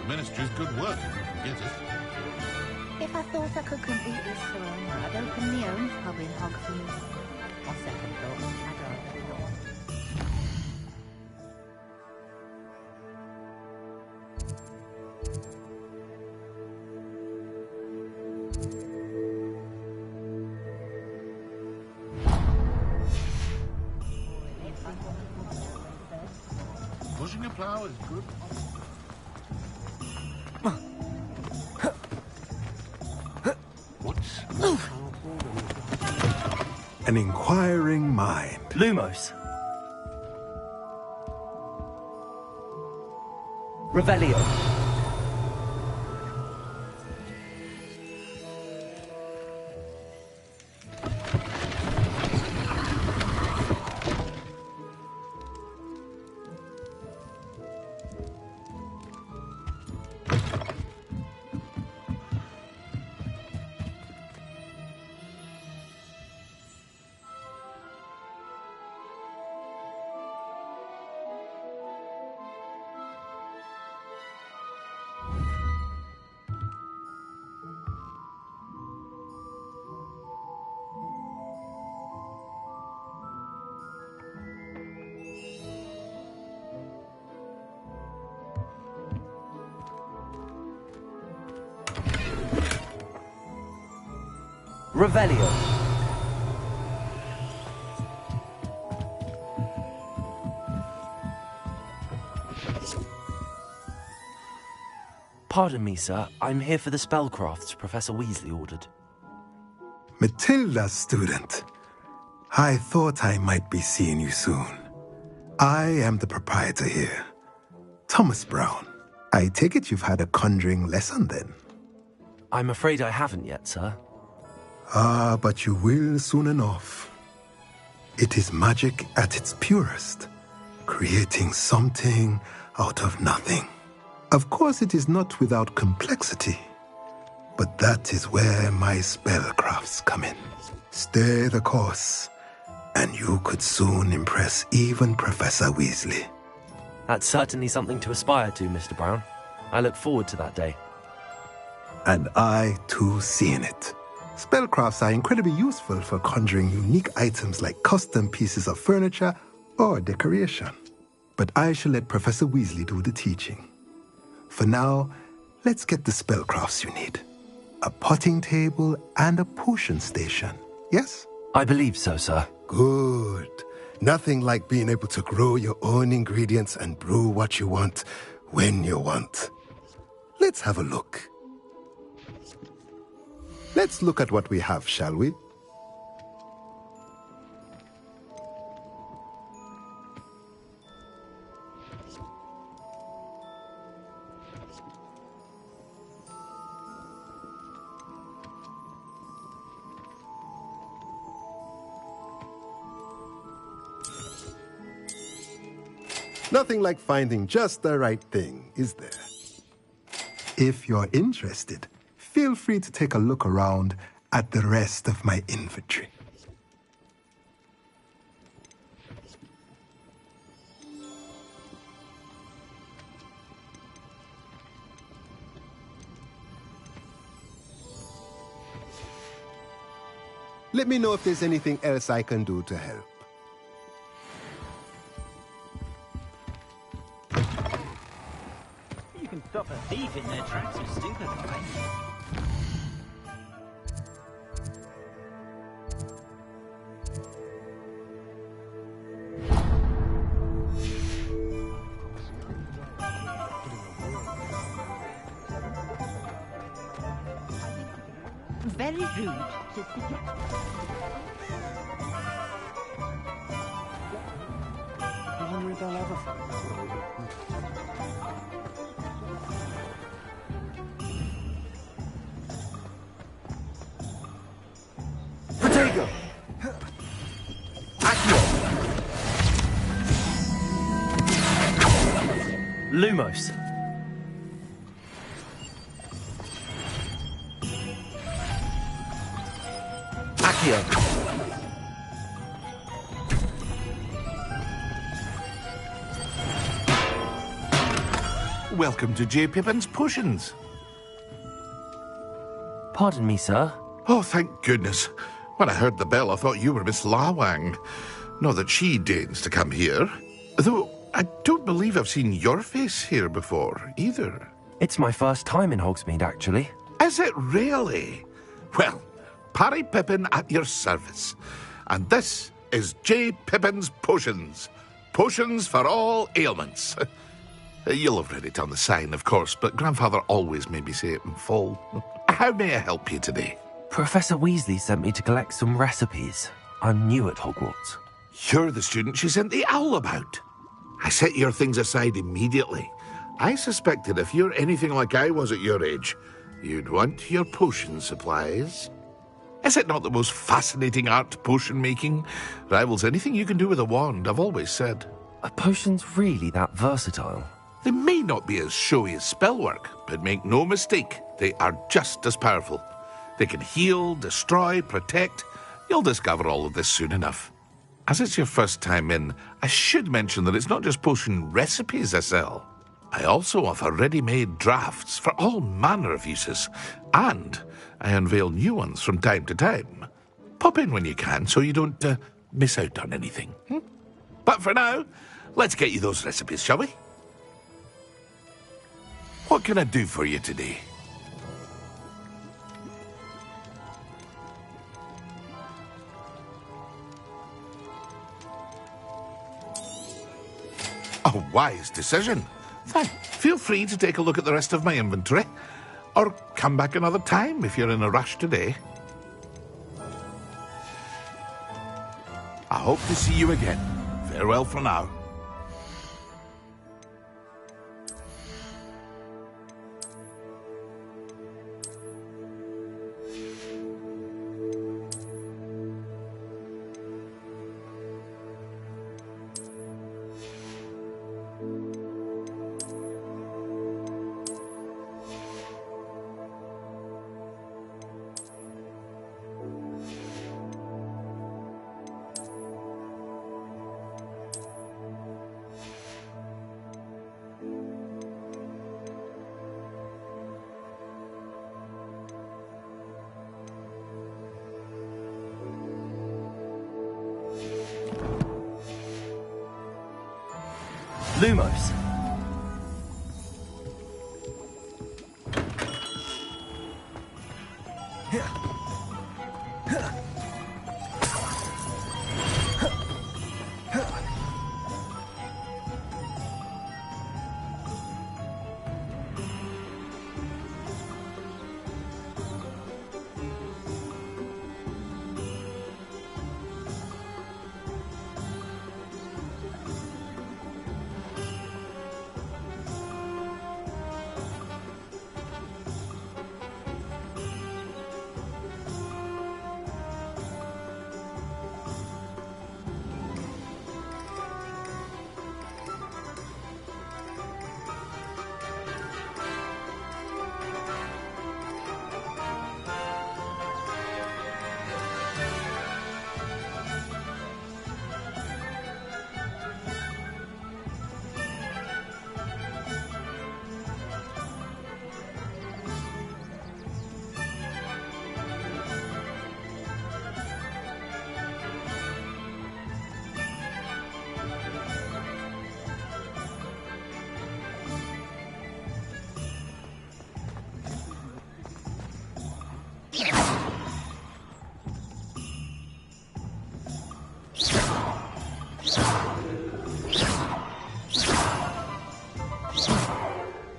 Ministry's good work if you can get it. If I thought I could complete this firm, I'd open my own pub in Hogwardts. On second thought, I'd rather not. Pushing a plough is good. What's an inquiring mind? Lumos. Revelio. Revelio. Pardon me, sir. I'm here for the spellcrafts Professor Weasley ordered. Matilda's student. I thought I might be seeing you soon. I am the proprietor here, Thomas Brown. I take it you've had a conjuring lesson then? I'm afraid I haven't yet, sir. Ah, but you will soon enough. It is magic at its purest, creating something out of nothing. Of course, it is not without complexity, but that is where my spellcrafts come in. Stay the course, and you could soon impress even Professor Weasley. That's certainly something to aspire to, Mr. Brown. I look forward to that day. And I, too, seeing it. Spellcrafts are incredibly useful for conjuring unique items like custom pieces of furniture or decoration. But I shall let Professor Weasley do the teaching. For now, let's get the spellcrafts you need. A potting table and a potion station, yes? I believe so, sir. Good. Nothing like being able to grow your own ingredients and brew what you want when you want. Let's have a look. Let's look at what we have, shall we? Nothing like finding just the right thing, is there? If you're interested, feel free to take a look around at the rest of my inventory. Let me know if there's anything else I can do to help. You can stop a thief in their tracks, you stupid guy. Very rude to suggest. Protego! Accio! Lumos! Accio! Welcome to J. Pippin's Potions. Pardon me, sir. Oh, thank goodness. When I heard the bell, I thought you were Miss Lawang. Not that she deigns to come here. Though, I don't believe I've seen your face here before, either. It's my first time in Hogsmeade, actually. Is it really? Well, Parry Pippin at your service. And this is J. Pippin's Potions. Potions for all ailments. You'll have read it on the sign, of course, but Grandfather always made me say it in full. How may I help you today? Professor Weasley sent me to collect some recipes. I'm new at Hogwarts. You're the student she sent the owl about. I set your things aside immediately. I suspected if you're anything like I was at your age, you'd want your potion supplies. Is it not the most fascinating art, potion making? Rivals anything you can do with a wand, I've always said. Are potions really that versatile? They may not be as showy as spellwork, but make no mistake, they are just as powerful. They can heal, destroy, protect. You'll discover all of this soon enough. As it's your first time in, I should mention that it's not just potion recipes I sell. I also offer ready-made drafts for all manner of uses, and I unveil new ones from time to time. Pop in when you can so you don't miss out on anything. But for now, let's get you those recipes, shall we? What can I do for you today? A wise decision. Feel free to take a look at the rest of my inventory, or come back another time if you're in a rush today. I hope to see you again. Farewell for now. Lumos.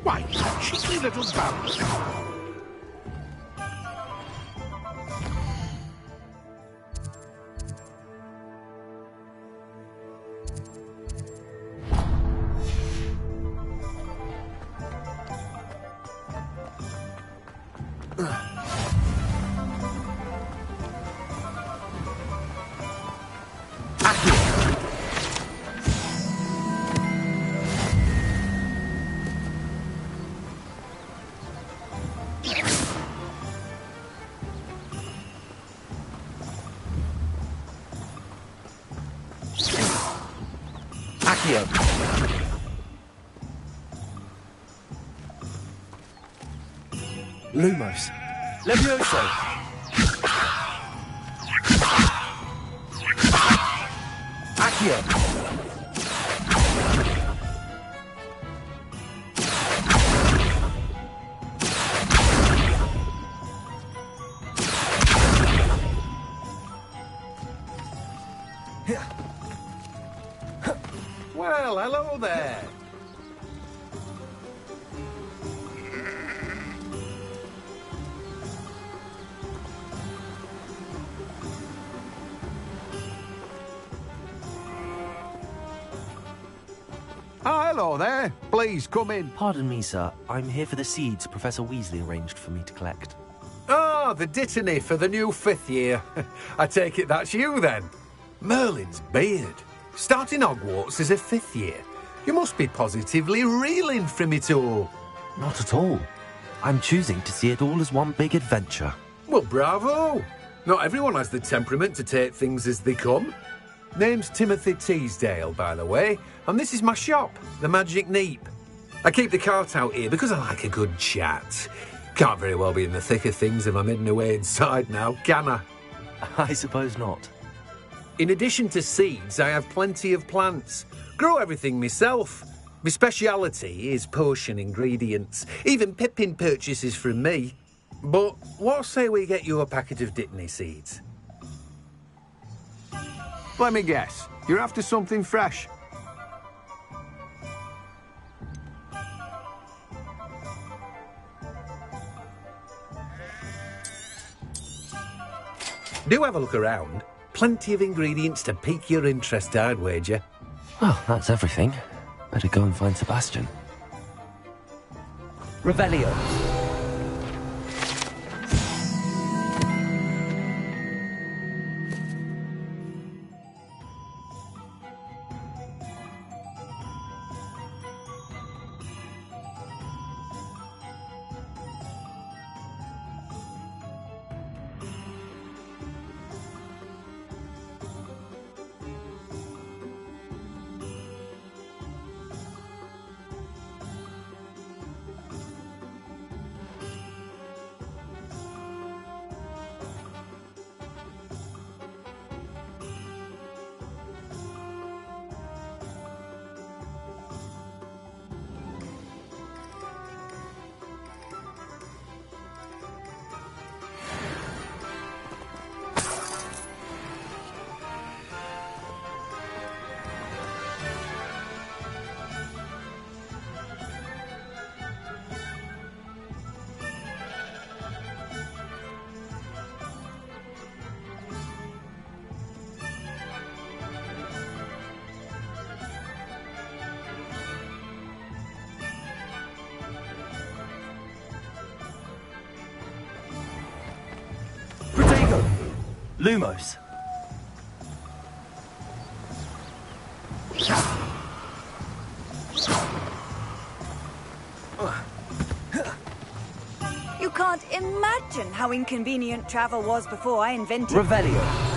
Why, cheeky little bums. Lumos. Levioso. Accio. Well, hello there. Hello there. Please come in. Pardon me, sir. I'm here for the seeds Professor Weasley arranged for me to collect. Ah, the dittany for the new 5th year. I take it that's you then. Merlin's beard. Starting Hogwarts as a 5th year. You must be positively reeling from it all. Not at all. I'm choosing to see it all as one big adventure. Well, bravo. Not everyone has the temperament to take things as they come. Name's Timothy Teasdale, by the way, and this is my shop, the Magic Neep. I keep the cart out here because I like a good chat. Can't very well be in the thick of things if I'm hidden away inside now, can I? I suppose not. In addition to seeds, I have plenty of plants. Grow everything myself. My speciality is potion ingredients. Even Pippin purchases from me. But what say we get you a packet of Dittany seeds? Let me guess. You're after something fresh. Do have a look around. Plenty of ingredients to pique your interest, I'd wager. Well, that's everything. Better go and find Sebastian. Revelio. Lumos. You can't imagine how inconvenient travel was before I invented... Revelio.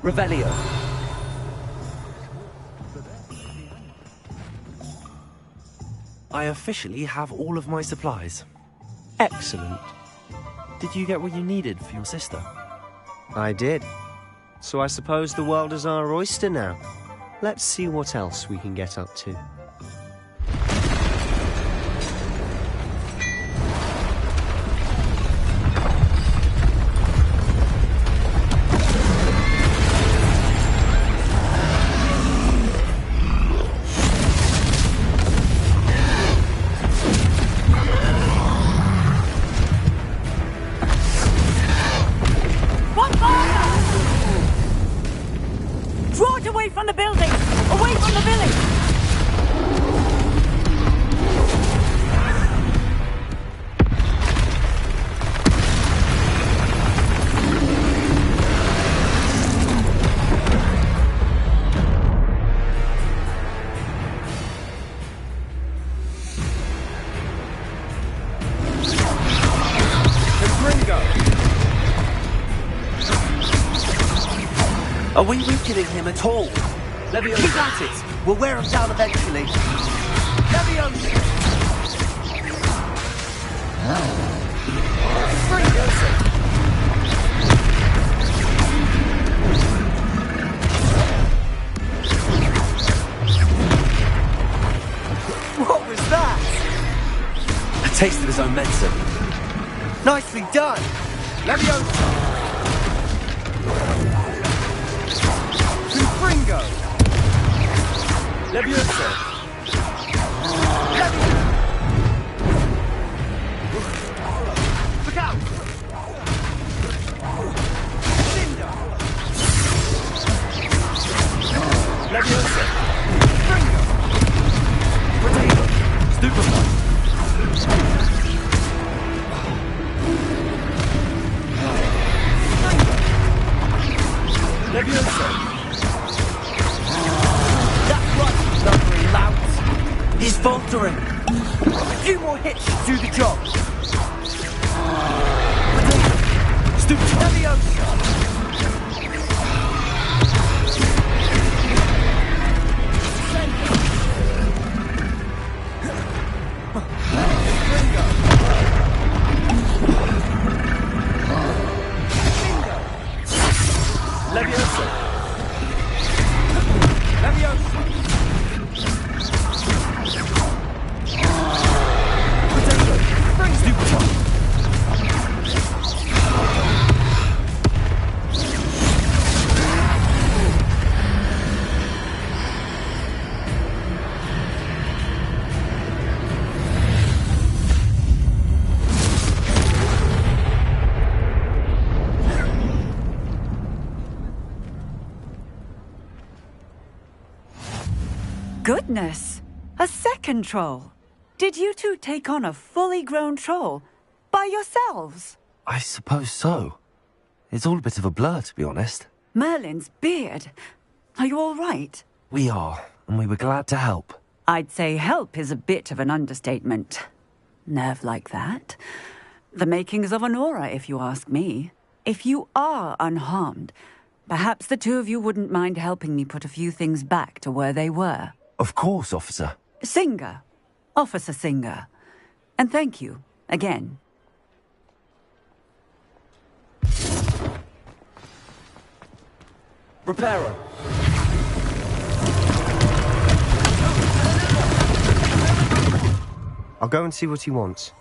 Revelio. I officially have all of my supplies. Excellent. Did you get what you needed for your sister? I did. So I suppose the world is our oyster now. Let's see what else we can get up to. Are we weakening him at all? Leviosa. Keep at it! We'll wear him down eventually. Leviosa! What was that? A taste of his own medicine. Nicely done! Leviosa! Fringo! Leviosa! Look out! Cinder! Leviosa! Fringo! Potato! Stupefy! Leviosa! He's faltering. A few more hits should do the job. Stupid. Leviosa! Leviosa! Leviosa! Goodness! A second troll! Did you two take on a fully grown troll? By yourselves? I suppose so. It's all a bit of a blur, to be honest. Merlin's beard. Are you all right? We are, and we were glad to help. I'd say help is a bit of an understatement. Nerve like that. The makings of an aura, if you ask me. If you are unharmed, perhaps the two of you wouldn't mind helping me put a few things back to where they were. Of course, officer. Singer. Officer Singer. And thank you, again. Reparo. I'll go and see what he wants.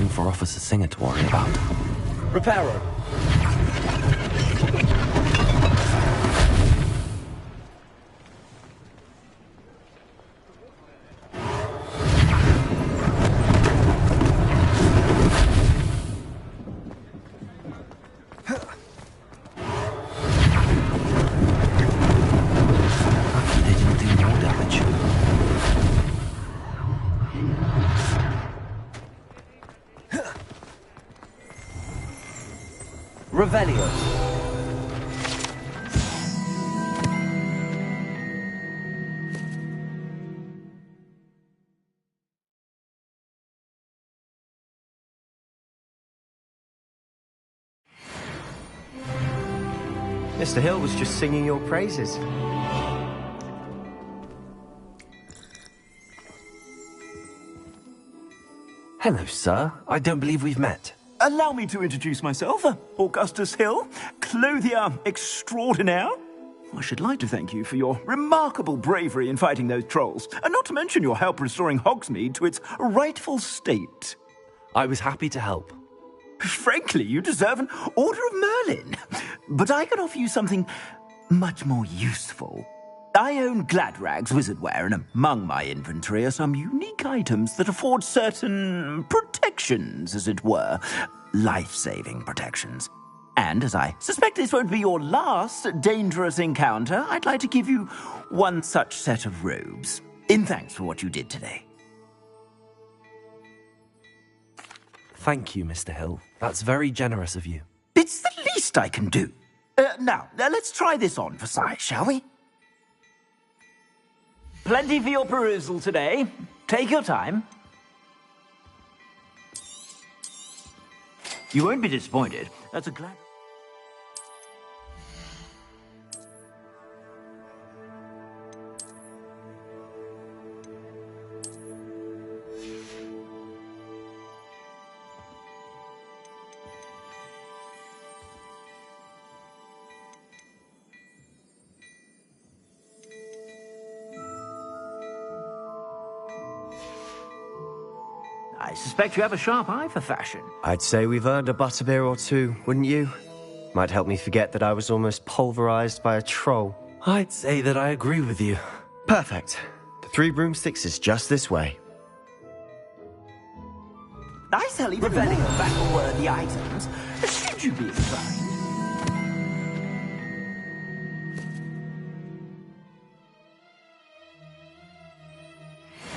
For Officer Singer to worry about. Reparo. Lucky they didn't do more damage. Revelio. Mr. Hill was just singing your praises. Hello, sir. I don't believe we've met. Allow me to introduce myself, Augustus Hill, clothier extraordinaire. I should like to thank you for your remarkable bravery in fighting those trolls, and not to mention your help restoring Hogsmeade to its rightful state. I was happy to help. Frankly, you deserve an Order of Merlin. But I can offer you something much more useful. I own Gladrag's wizardware, and among my inventory are some unique items that afford certain protections, as it were. Life-saving protections. And as I suspect this won't be your last dangerous encounter, I'd like to give you one such set of robes, in thanks for what you did today. Thank you, Mr. Hill. That's very generous of you. It's the least I can do. Now, let's try this on for size, shall we? Plenty for your perusal today. Take your time. You won't be disappointed. That's a glad... I suspect you have a sharp eye for fashion. I'd say we've earned a butterbeer or two, wouldn't you? Might help me forget that I was almost pulverized by a troll. I'd say that I agree with you. Perfect. The 3 broomsticks is just this way. I sell even more battle-worthy items, should you be inclined.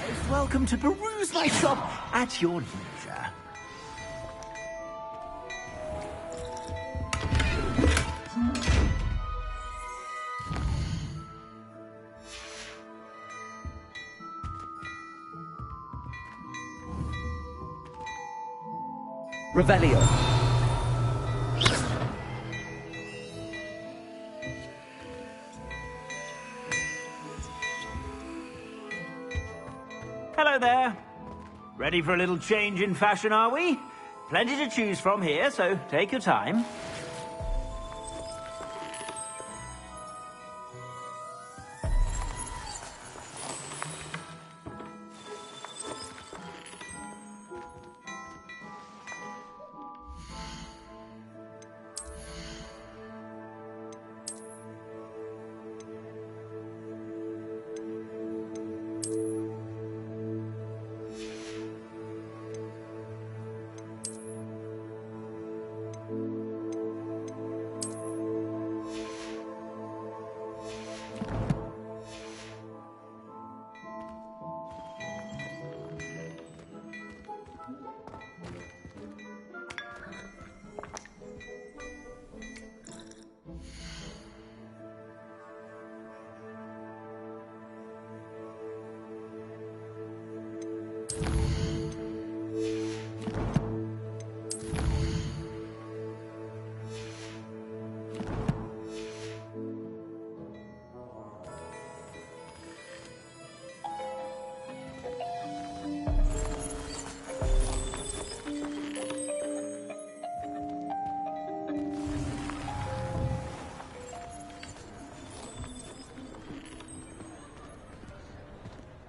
Most welcome to peruse my shop at your leisure. Revelio. Hello there. Ready for a little change in fashion, are we? Plenty to choose from here, so take your time.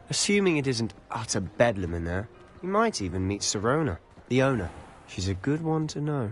Assuming it isn't utter bedlam in there, you might even meet Serona, the owner. She's a good one to know.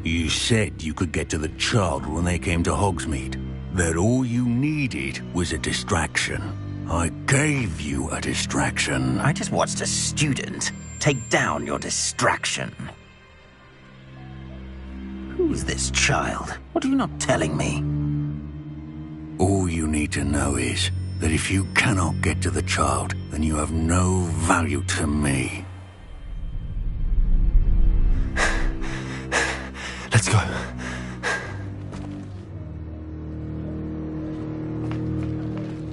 You said you could get to the child when they came to Hogsmeade. That all you needed was a distraction. I gave you a distraction. I just watched a student take down your distraction. Who's this child? What are you not telling me? All you need to know is that if you cannot get to the child, then you have no value to me. Let's go.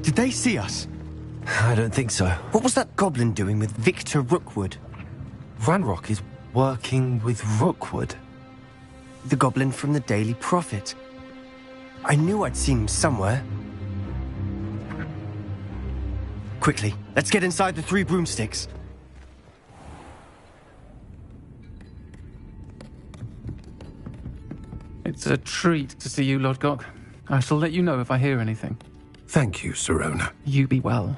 Did they see us? I don't think so. What was that goblin doing with Victor Rookwood? Ranrock is working with Rookwood. The goblin from the Daily Prophet. I knew I'd seen him somewhere. Quickly, let's get inside the 3 broomsticks. It's a treat to see you, Lodgok. I shall let you know if I hear anything. Thank you, Sirona. You be well.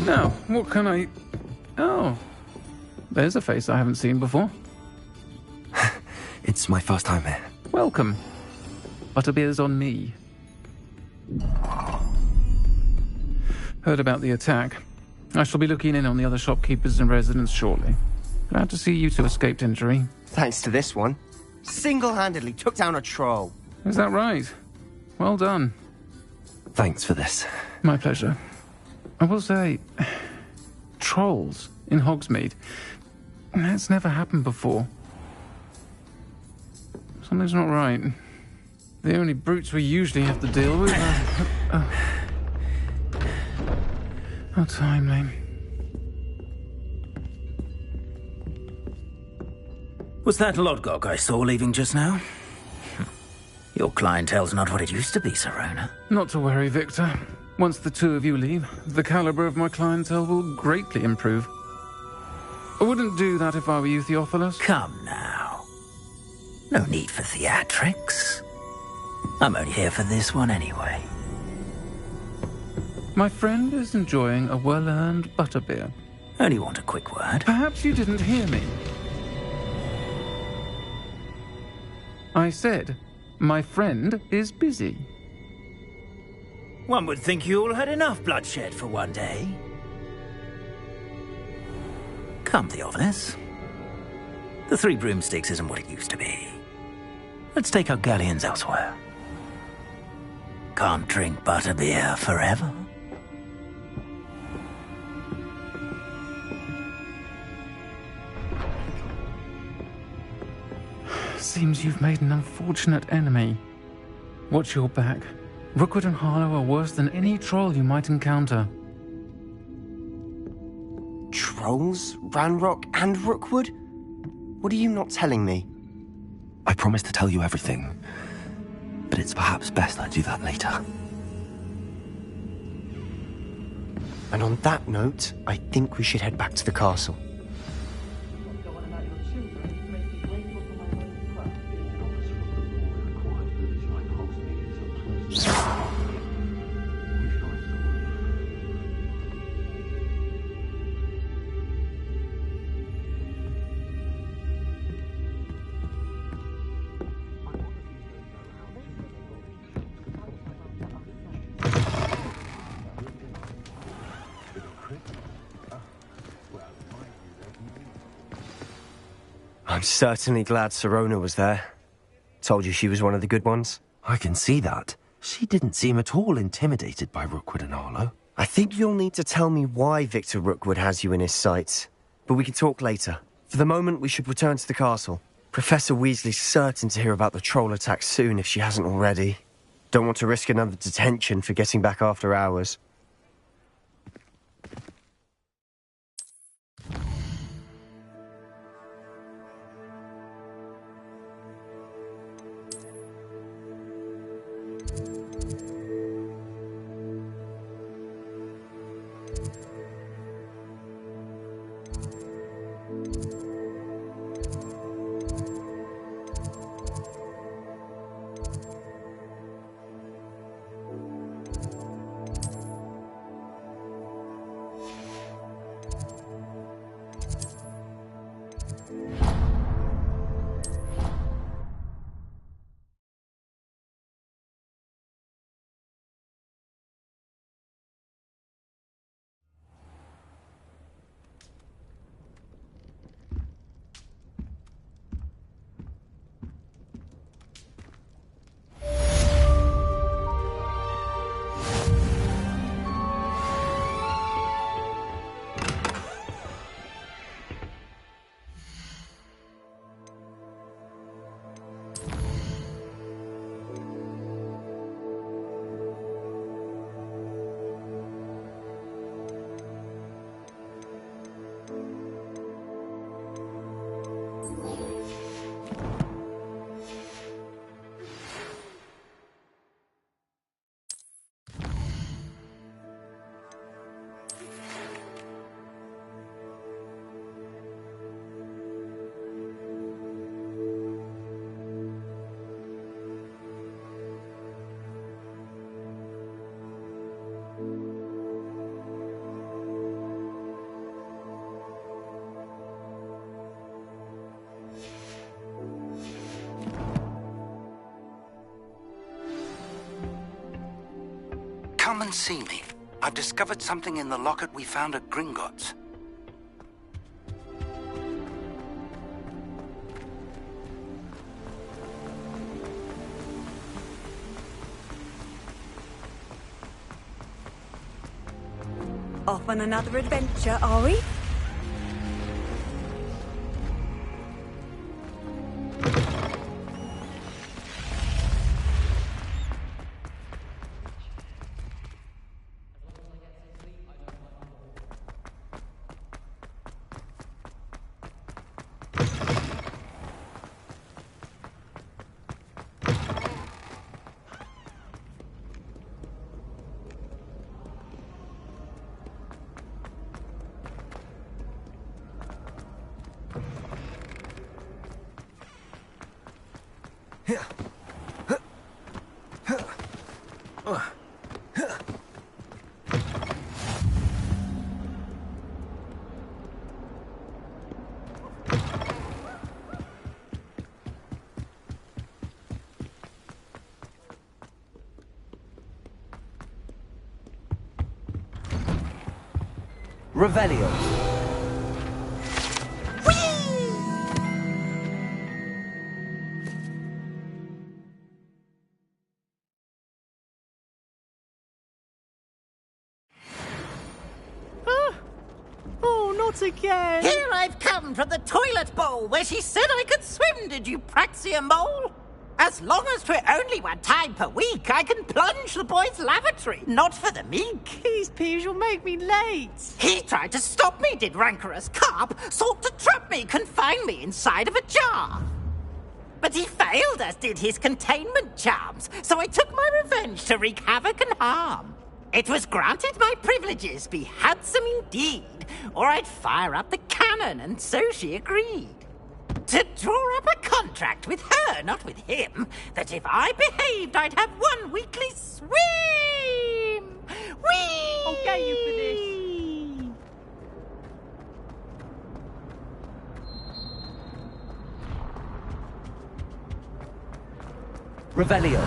Now, what can I... Oh, there's a face I haven't seen before. It's my first time here. Welcome. Butterbeer's on me. Heard about the attack. I shall be looking in on the other shopkeepers and residents shortly. Glad to see you two escaped injury. Thanks to this one. Single-handedly took down a troll. Is that right? Well done. Thanks for this. My pleasure. I will say, trolls in Hogsmeade. That's never happened before. Something's not right. The only brutes we usually have to deal with are... How timely. Was that Lodgok I saw leaving just now? Your clientele's not what it used to be, Sirona. Not to worry, Victor. Once the two of you leave, the caliber of my clientele will greatly improve. I wouldn't do that if I were you, Theophilus. Come now. No need for theatrics. I'm only here for this one anyway. My friend is enjoying a well-earned butterbeer. Only want a quick word. Perhaps you didn't hear me. I said, my friend is busy. One would think you all had enough bloodshed for one day. Come, Theophilus. The 3 broomsticks isn't what it used to be. Let's take our galleons elsewhere. Can't drink butterbeer forever. Seems you've made an unfortunate enemy. Watch your back. Rookwood and Harlow are worse than any troll you might encounter. Trolls? Ranrock and Rookwood? What are you not telling me? I promised to tell you everything, but it's perhaps best I do that later. And on that note, I think we should head back to the castle. I'm certainly glad Sirona was there. Told you she was one of the good ones. I can see that. She didn't seem at all intimidated by Rookwood and Harlow. I think you'll need to tell me why Victor Rookwood has you in his sights. But we can talk later. For the moment, we should return to the castle. Professor Weasley's certain to hear about the troll attack soon if she hasn't already. Don't want to risk another detention for getting back after hours. Come and see me. I've discovered something in the locket we found at Gringotts. Off on another adventure, are we? Revelio. Oh, not again! Here I've come from the toilet bowl where she said I could swim, did you praxia mole? As long as 'twere only one time per week, I can plunge the boy's lavatory, not for the meek. These peeves will make me late. He tried to stop me, did rancorous carp, sought to trap me, confine me inside of a jar. But he failed, as did his containment charms, so I took my revenge to wreak havoc and harm. It was granted my privileges be handsome indeed, or I'd fire up the cannon, and so she agreed. To draw up a contract with her, not with him, that if I behaved, I'd have one weekly swim! Whee! I'll get you for this. Revelio.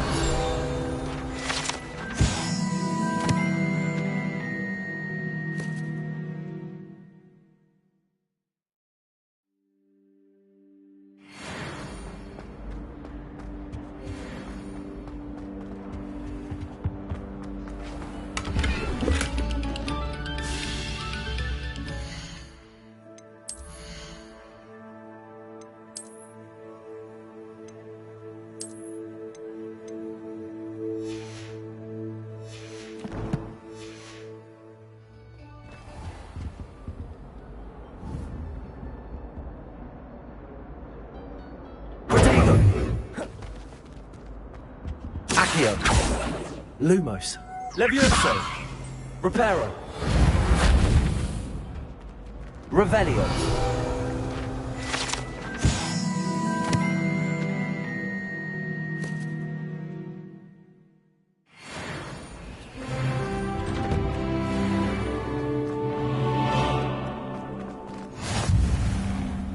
Lumos. Levioso. Reparo. Revelio.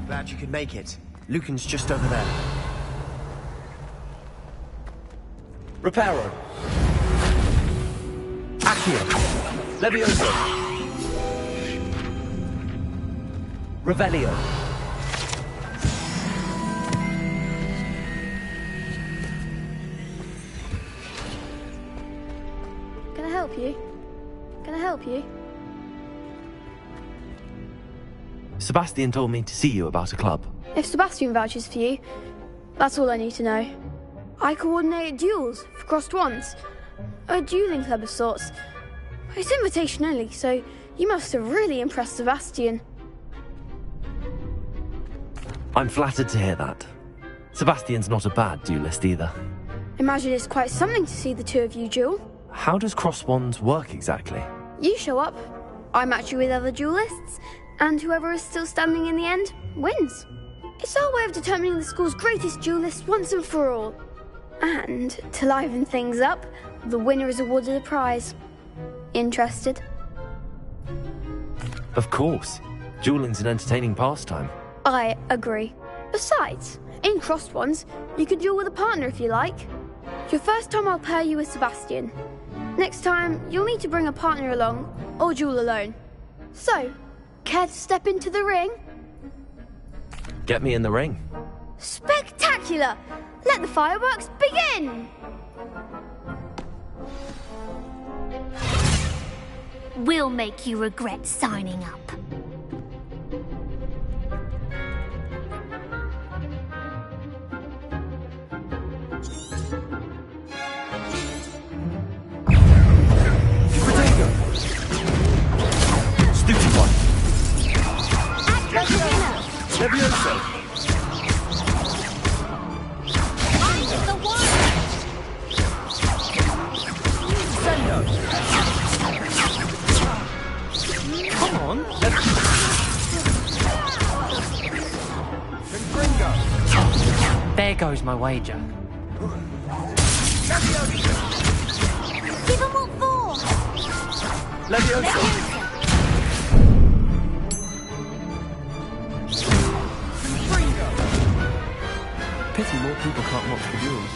Glad you could make it. Lucan's just over there. Reparo. Accio. Levioso. Revelio. Can I help you? Can I help you? Sebastian told me to see you about a club. If Sebastian vouches for you, that's all I need to know. I coordinate duels for crossed wands. A dueling club of sorts. It's invitation only, so you must have really impressed Sebastian. I'm flattered to hear that. Sebastian's not a bad duelist either. Imagine it's quite something to see the two of you duel. How does cross wands work exactly? You show up, I match you with other duelists, and whoever is still standing in the end wins. It's our way of determining the school's greatest duelist once and for all. And to liven things up, the winner is awarded a prize. Interested? Of course. Dueling's an entertaining pastime. I agree. Besides, in crossed ones, you can duel with a partner if you like. Your first time I'll pair you with Sebastian. Next time, you'll need to bring a partner along, or duel alone. So, care to step into the ring? Get me in the ring. Spectacular! Let the fireworks begin! We'll make you regret signing up. Stupid one. Levioso. The one! Sendo. Come on. There goes my wager. Give them what for! Levioso. Pity more people can't watch the duels.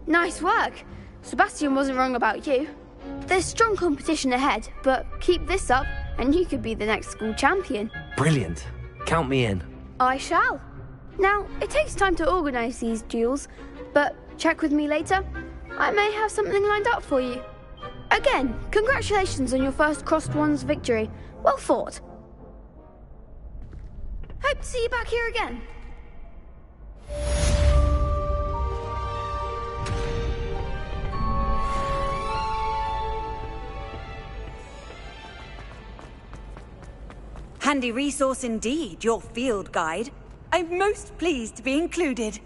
Nice work. Sebastian wasn't wrong about you. There's strong competition ahead, but keep this up and you could be the next school champion. Brilliant. Count me in. I shall. Now, it takes time to organise these duels, but check with me later. I may have something lined up for you. Again, congratulations on your first Crossed Wands victory. Well fought. Hope to see you back here again. Handy resource indeed, your field guide. I'm most pleased to be included.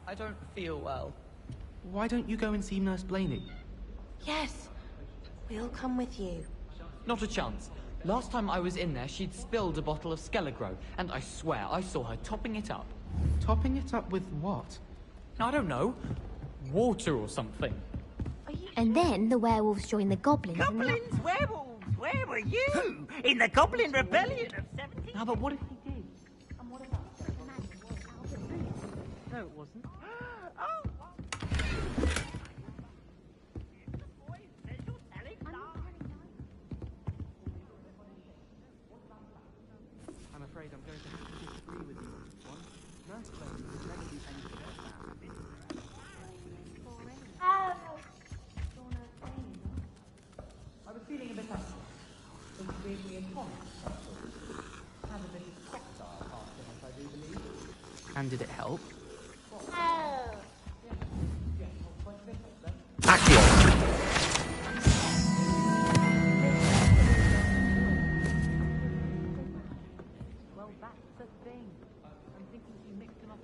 I don't feel well. Why don't you go and see Nurse Blaney? Yes, we'll come with you. Not a chance. Last time I was in there, she'd spilled a bottle of Skelegro, and I swear I saw her topping it up. Topping it up with what? I don't know. Water or something. And then the werewolves joined the goblins. Goblins, werewolves, where were you? In the Goblin Rebellion of 17... No, but what if he did? And what about... No, it wasn't. I'm afraid I'm going to have to disagree with you on this one. Nurse Blaney would never do anything like that. I was feeling a bit anxious. So you gave me a tonic. Had a bit of cocktail after it, I do believe. And did it help? Accio. Well, that's the thing. I'm thinking she mixed them up.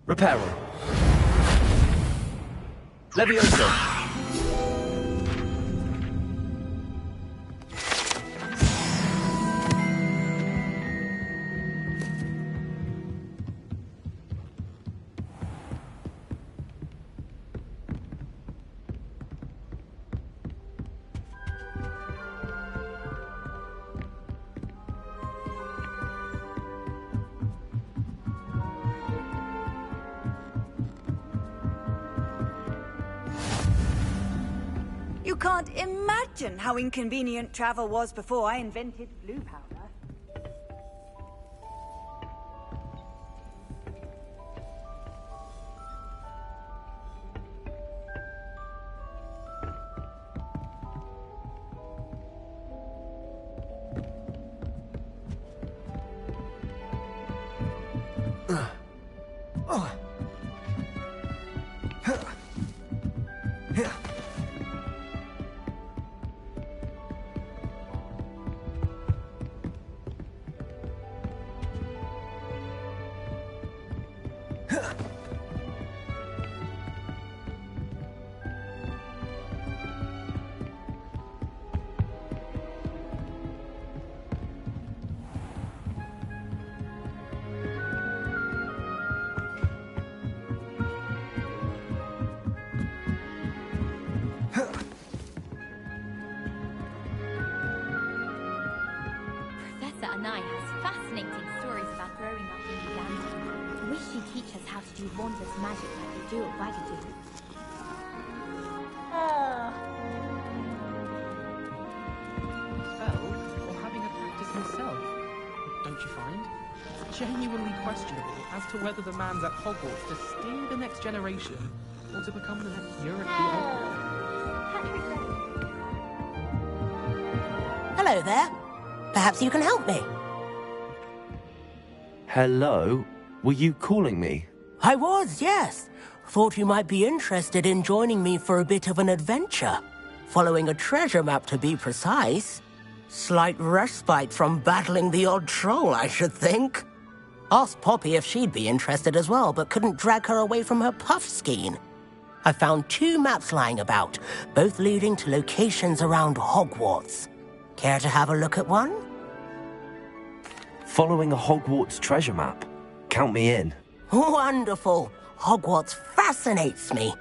Reparo. Levioso. You can't imagine how inconvenient travel was before I invented blue powder. don't want us magic like you do at Waggy. Spells, or having a practice himself, don't you find? It's genuinely questionable as to whether the man's at Hogwarts to steer the next generation or to become the next Europe the Hello there. Perhaps you can help me. Hello? Were you calling me? I was, yes. Thought you might be interested in joining me for a bit of an adventure. Following a treasure map, to be precise. Slight respite from battling the odd troll, I should think. Asked Poppy if she'd be interested as well, but couldn't drag her away from her puff skein. I found 2 maps lying about, both leading to locations around Hogwarts. Care to have a look at one? Following a Hogwarts treasure map? Count me in. Wonderful. Hogwarts fascinates me.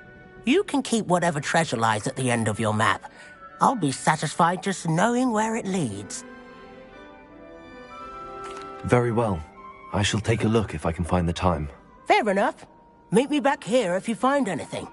You can keep whatever treasure lies at the end of your map. I'll be satisfied just knowing where it leads. Very well. I shall take a look if I can find the time. Fair enough. Meet me back here if you find anything.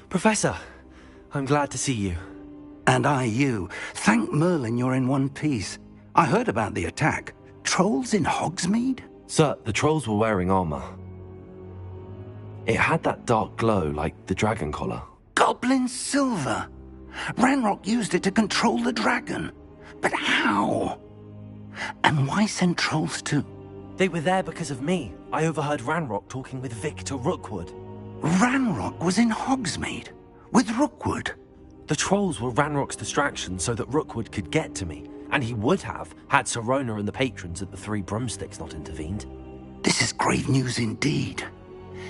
Professor, I'm glad to see you. And I you. Thank Merlin you're in one piece. I heard about the attack. Trolls in Hogsmeade? Sir, the trolls were wearing armor. It had that dark glow like the dragon collar. Goblin silver! Ranrock used it to control the dragon. But how? And why send trolls too? They were there because of me. I overheard Ranrock talking with Victor Rookwood. Ranrock was in Hogsmeade? With Rookwood? The trolls were Ranrock's distraction so that Rookwood could get to me. And he would have, had Sirona and the patrons at the Three Broomsticks not intervened. This is grave news indeed.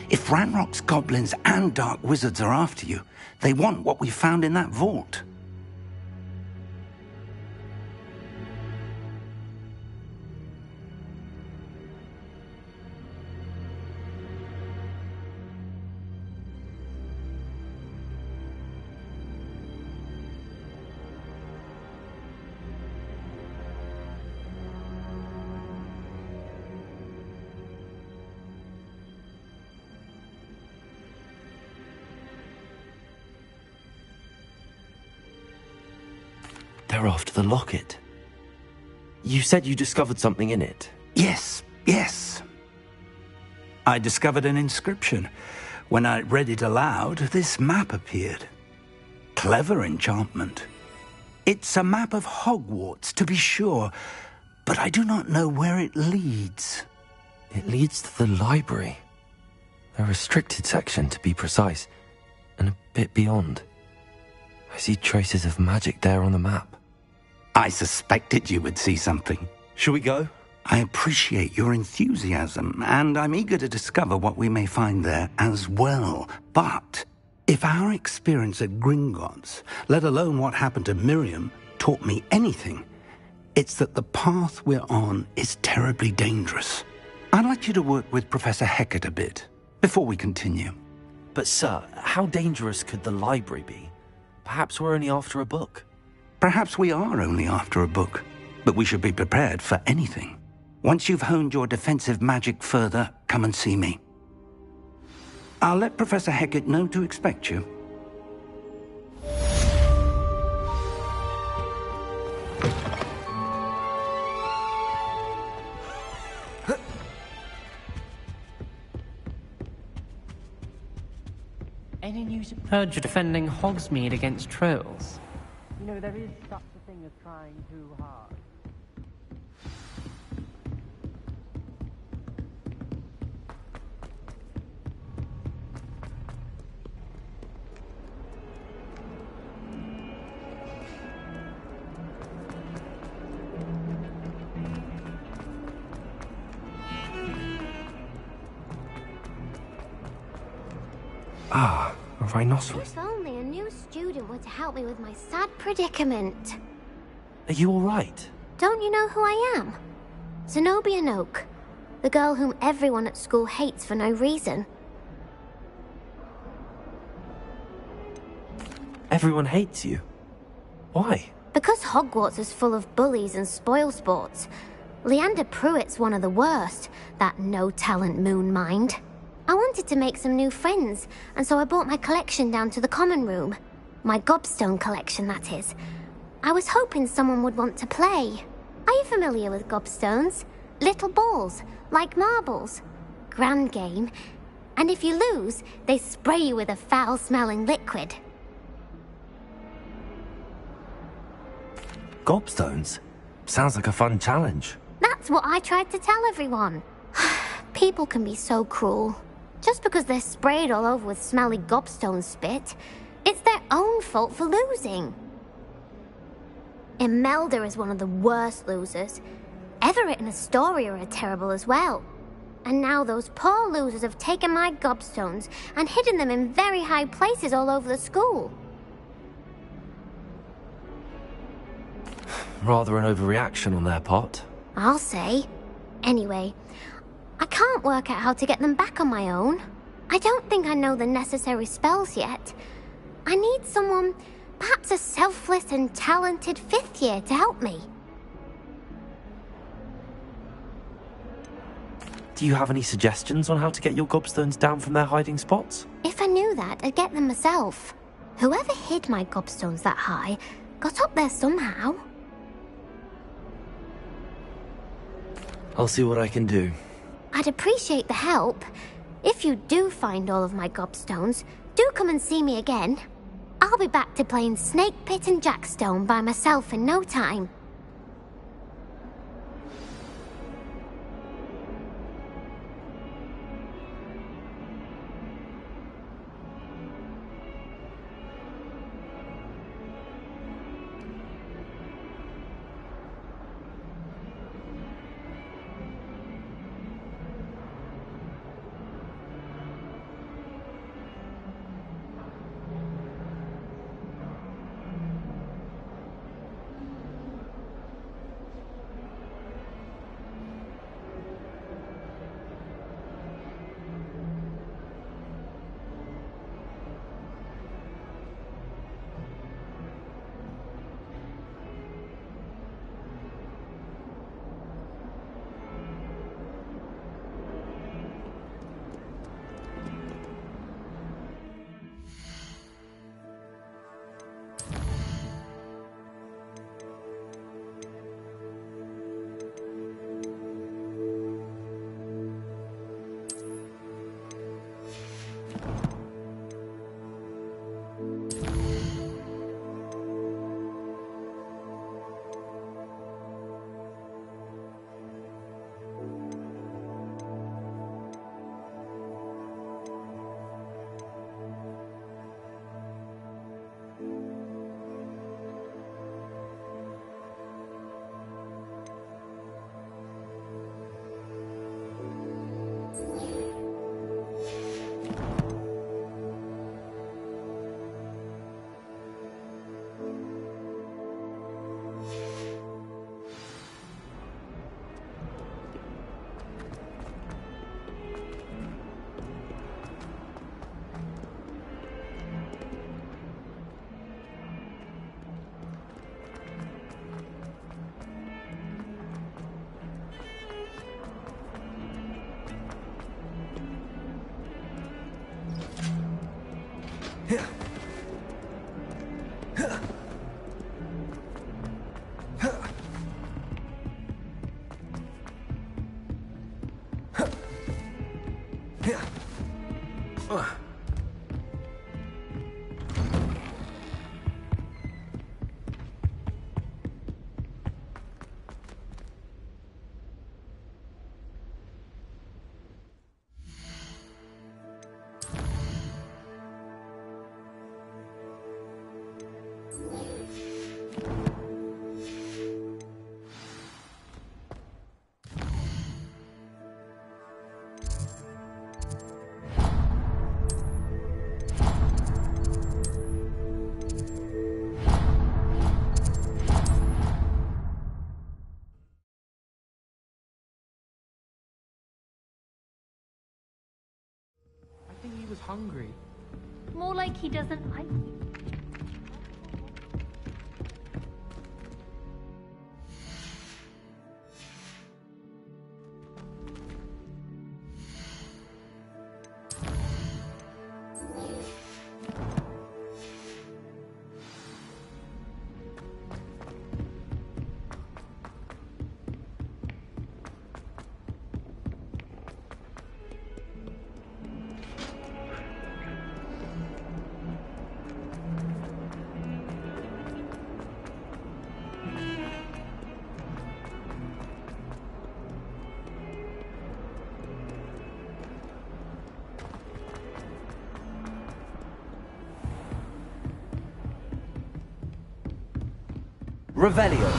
If Ranrock's goblins and dark wizards are after you, they want what we found in that vault. They're after the locket. You said you discovered something in it. Yes, yes. I discovered an inscription. When I read it aloud, this map appeared. Clever enchantment. It's a map of Hogwarts, to be sure, but I do not know where it leads. It leads to the library. A restricted section, to be precise, and a bit beyond. I see traces of magic there on the map. I suspected you would see something. Shall we go? I appreciate your enthusiasm, and I'm eager to discover what we may find there as well. But if our experience at Gringotts, let alone what happened to Miriam, taught me anything, it's that the path we're on is terribly dangerous. I'd like you to work with Professor Hecat a bit before we continue. But sir, how dangerous could the library be? Perhaps we're only after a book. Perhaps we are only after a book, but we should be prepared for anything. Once you've honed your defensive magic further, come and see me. I'll let Professor Hecat know to expect you. Any news? Heard you're defending Hogsmeade against trolls. You know, there is such a thing as trying too hard. Ah, a rhinoceros. If only a new student were to help me with my sad predicament. Are you all right? Don't you know who I am? Zenobia Noak, the girl whom everyone at school hates for no reason. Everyone hates you. Why? Because Hogwarts is full of bullies and spoilsports. Leander Pruitt's one of the worst, that no-talent moon mind. I wanted to make some new friends, and so I brought my collection down to the common room. My gobstone collection, that is. I was hoping someone would want to play. Are you familiar with gobstones? Little balls, like marbles. Grand game. And if you lose, they spray you with a foul-smelling liquid. Gobstones? Sounds like a fun challenge. That's what I tried to tell everyone. People can be so cruel. Just because they're sprayed all over with smelly gobstone spit, it's their own fault for losing. Imelda is one of the worst losers. Everett and Astoria are terrible as well. And now those poor losers have taken my gobstones and hidden them in very high places all over the school. Rather an overreaction on their part. I'll say. Anyway, I can't work out how to get them back on my own. I don't think I know the necessary spells yet. I need someone, perhaps a selfless and talented fifth year to help me. Do you have any suggestions on how to get your gobstones down from their hiding spots? If I knew that, I'd get them myself. Whoever hid my gobstones that high got up there somehow. I'll see what I can do. I'd appreciate the help. If you do find all of my gobstones, do come and see me again. I'll be back to playing Snake Pit and Jackstone by myself in no time. I think he was hungry. More like he doesn't like you. Revelio.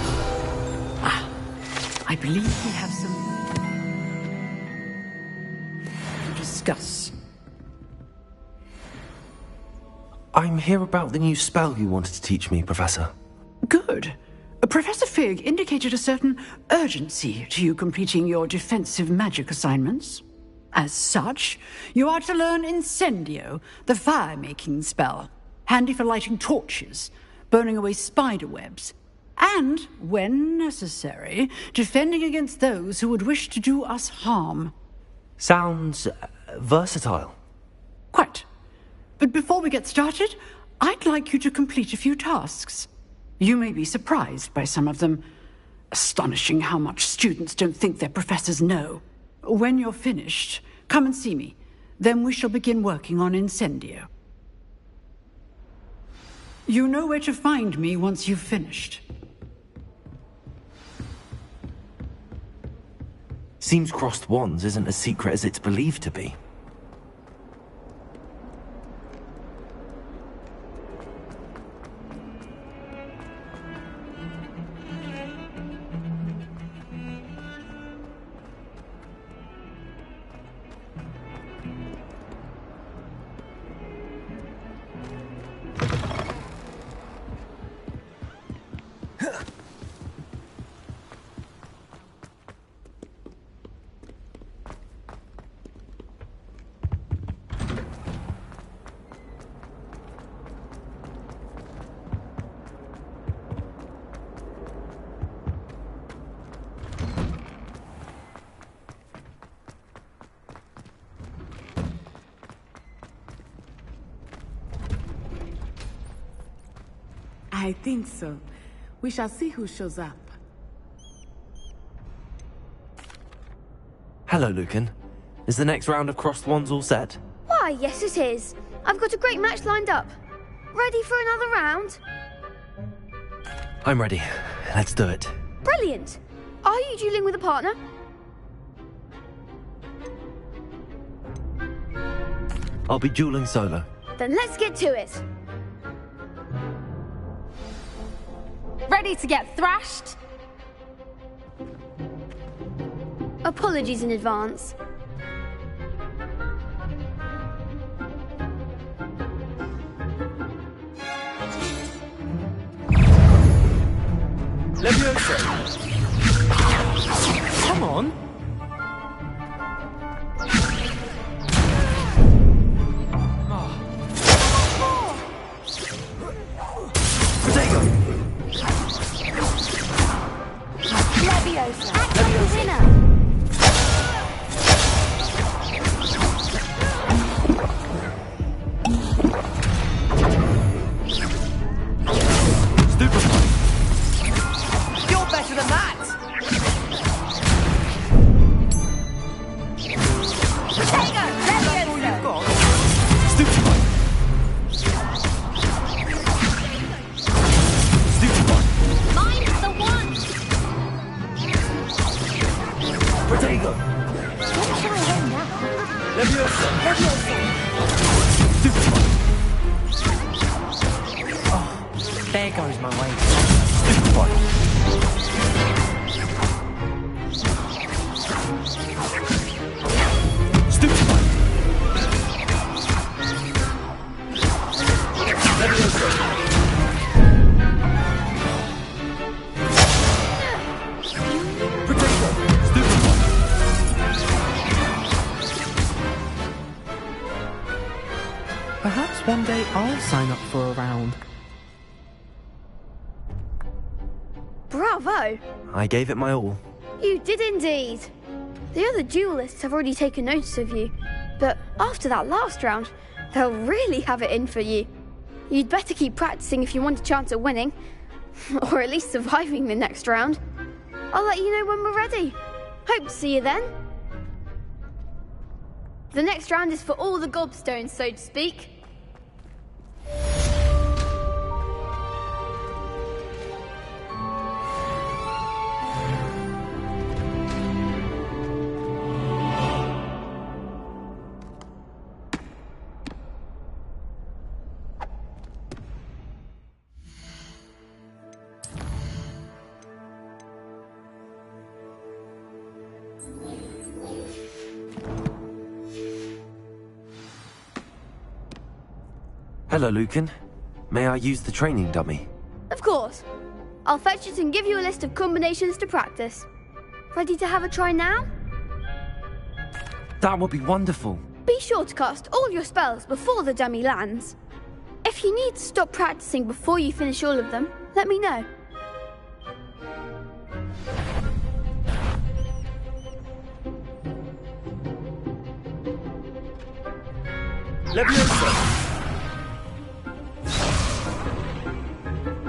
I believe we have some to discuss. I'm here about the new spell you wanted to teach me, Professor. Good. Professor Fig indicated a certain urgency to you completing your defensive magic assignments. As such, you are to learn Incendio, the fire-making spell, handy for lighting torches, burning away spider webs, and, when necessary, defending against those who would wish to do us harm. Sounds versatile. Quite. But before we get started, I'd like you to complete a few tasks. You may be surprised by some of them. Astonishing how much students don't think their professors know. When you're finished, come and see me. Then we shall begin working on Incendio. You know where to find me once you've finished. Seems crossed wands isn't as secret as it's believed to be. I think so. We shall see who shows up. Hello, Lucan. Is the next round of crossed wands all set? Why, yes it is. I've got a great match lined up. Ready for another round? I'm ready. Let's do it. Brilliant. Are you dueling with a partner? I'll be dueling solo. Then let's get to it. Ready to get thrashed? Apologies in advance. Levioso. Come on. Leviosa. Act like a winner. You're better than that! goes my way. Stupefy! Perhaps one day I'll sign up for a round. Bravo! I gave it my all. You did indeed. The other duelists have already taken notice of you, but after that last round, they'll really have it in for you. You'd better keep practicing if you want a chance at winning, or at least surviving the next round. I'll let you know when we're ready. Hope to see you then. The next round is for all the gobstones, so to speak. Hello, Lucan. May I use the training dummy? Of course. I'll fetch it and give you a list of combinations to practice. Ready to have a try now? That would be wonderful. Be sure to cast all your spells before the dummy lands. If you need to stop practicing before you finish all of them, let me know. Leviosa!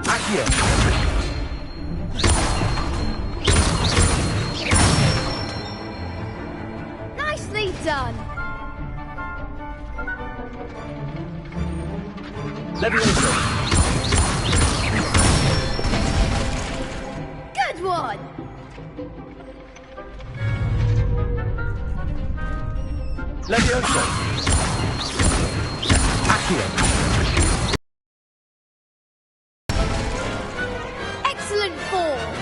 Accio! Nicely done! Leviosa! Good one! Leviosa! Accio! Excellent form!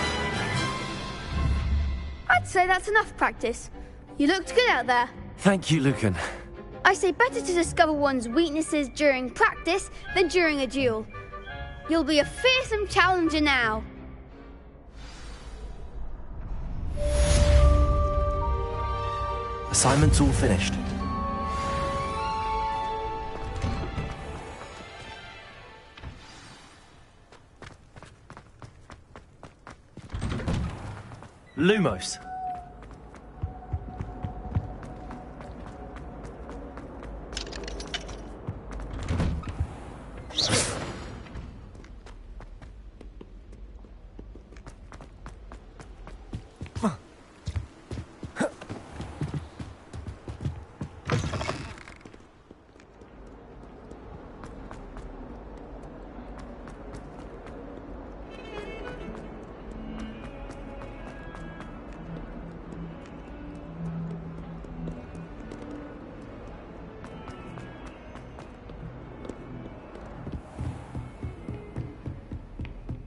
I'd say that's enough practice. You looked good out there. Thank you, Lucan. I say better to discover one's weaknesses during practice than during a duel. You'll be a fearsome challenger now. Assignment's all finished. Lumos.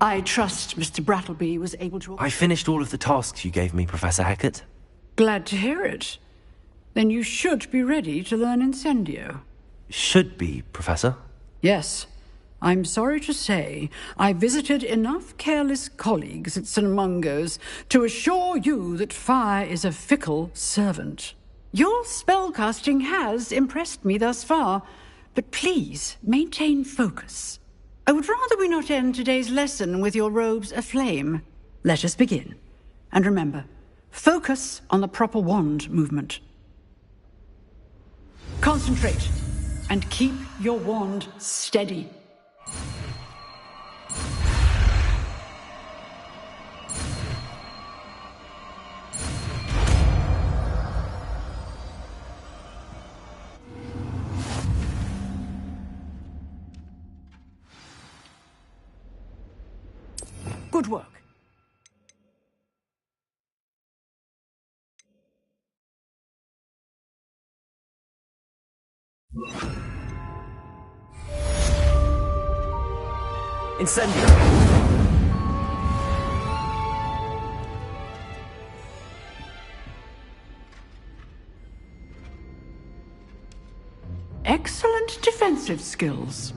I trust Mr. Brattleby was able to... I finished all of the tasks you gave me, Professor Hecat. Glad to hear it. Then you should be ready to learn Incendio. Should be, Professor. Yes. I'm sorry to say I visited enough careless colleagues at St. Mungo's to assure you that fire is a fickle servant. Your spellcasting has impressed me thus far, but please maintain focus. I would rather we not end today's lesson with your robes aflame. Let us begin. And remember, focus on the proper wand movement. Concentrate, and keep your wand steady. Good work. Incendio! Excellent defensive skills.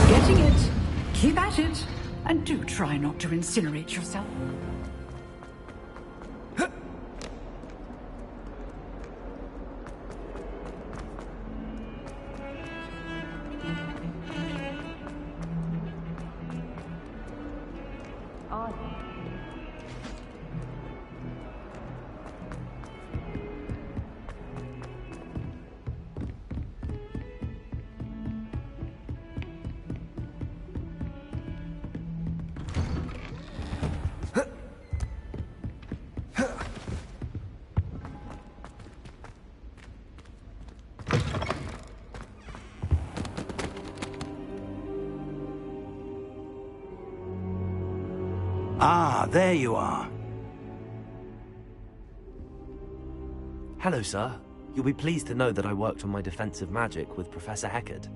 Getting it. Keep at it. And do try not to incinerate yourself. Ah, there you are. Hello, sir. You'll be pleased to know that I worked on my defensive magic with Professor Heckard.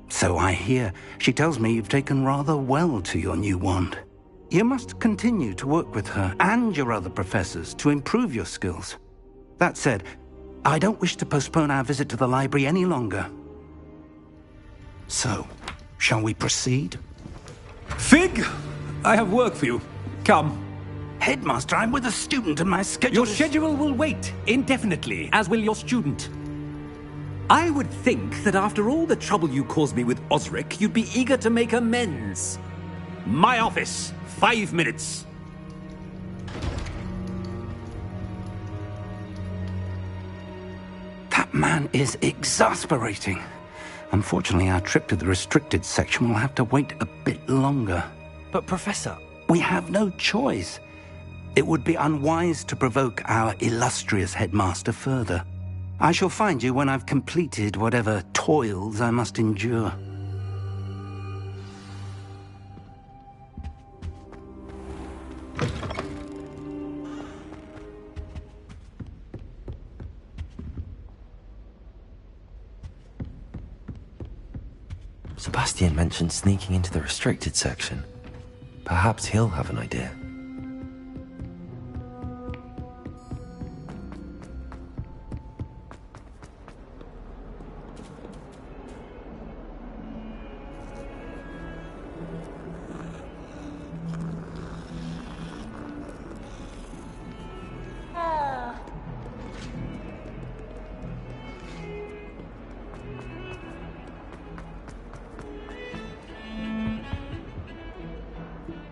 So I hear. She tells me you've taken rather well to your new wand. You must continue to work with her and your other professors to improve your skills. That said, I don't wish to postpone our visit to the library any longer. So, shall we proceed? Fig! I have work for you. Come. Headmaster, I'm with a student and my schedule Your schedule will wait indefinitely, as will your student. I would think that after all the trouble you caused me with Osric, you'd be eager to make amends. My office, 5 minutes. That man is exasperating. Unfortunately, our trip to the restricted section will have to wait a bit longer. But, Professor... We have no choice. It would be unwise to provoke our illustrious headmaster further. I shall find you when I've completed whatever toils I must endure. Sebastian mentioned sneaking into the restricted section. Perhaps he'll have an idea.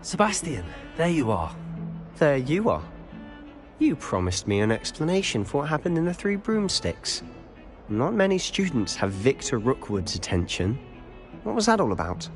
Sebastian, there you are. There you are. You promised me an explanation for what happened in the Three Broomsticks. Not many students have Victor Rookwood's attention. What was that all about?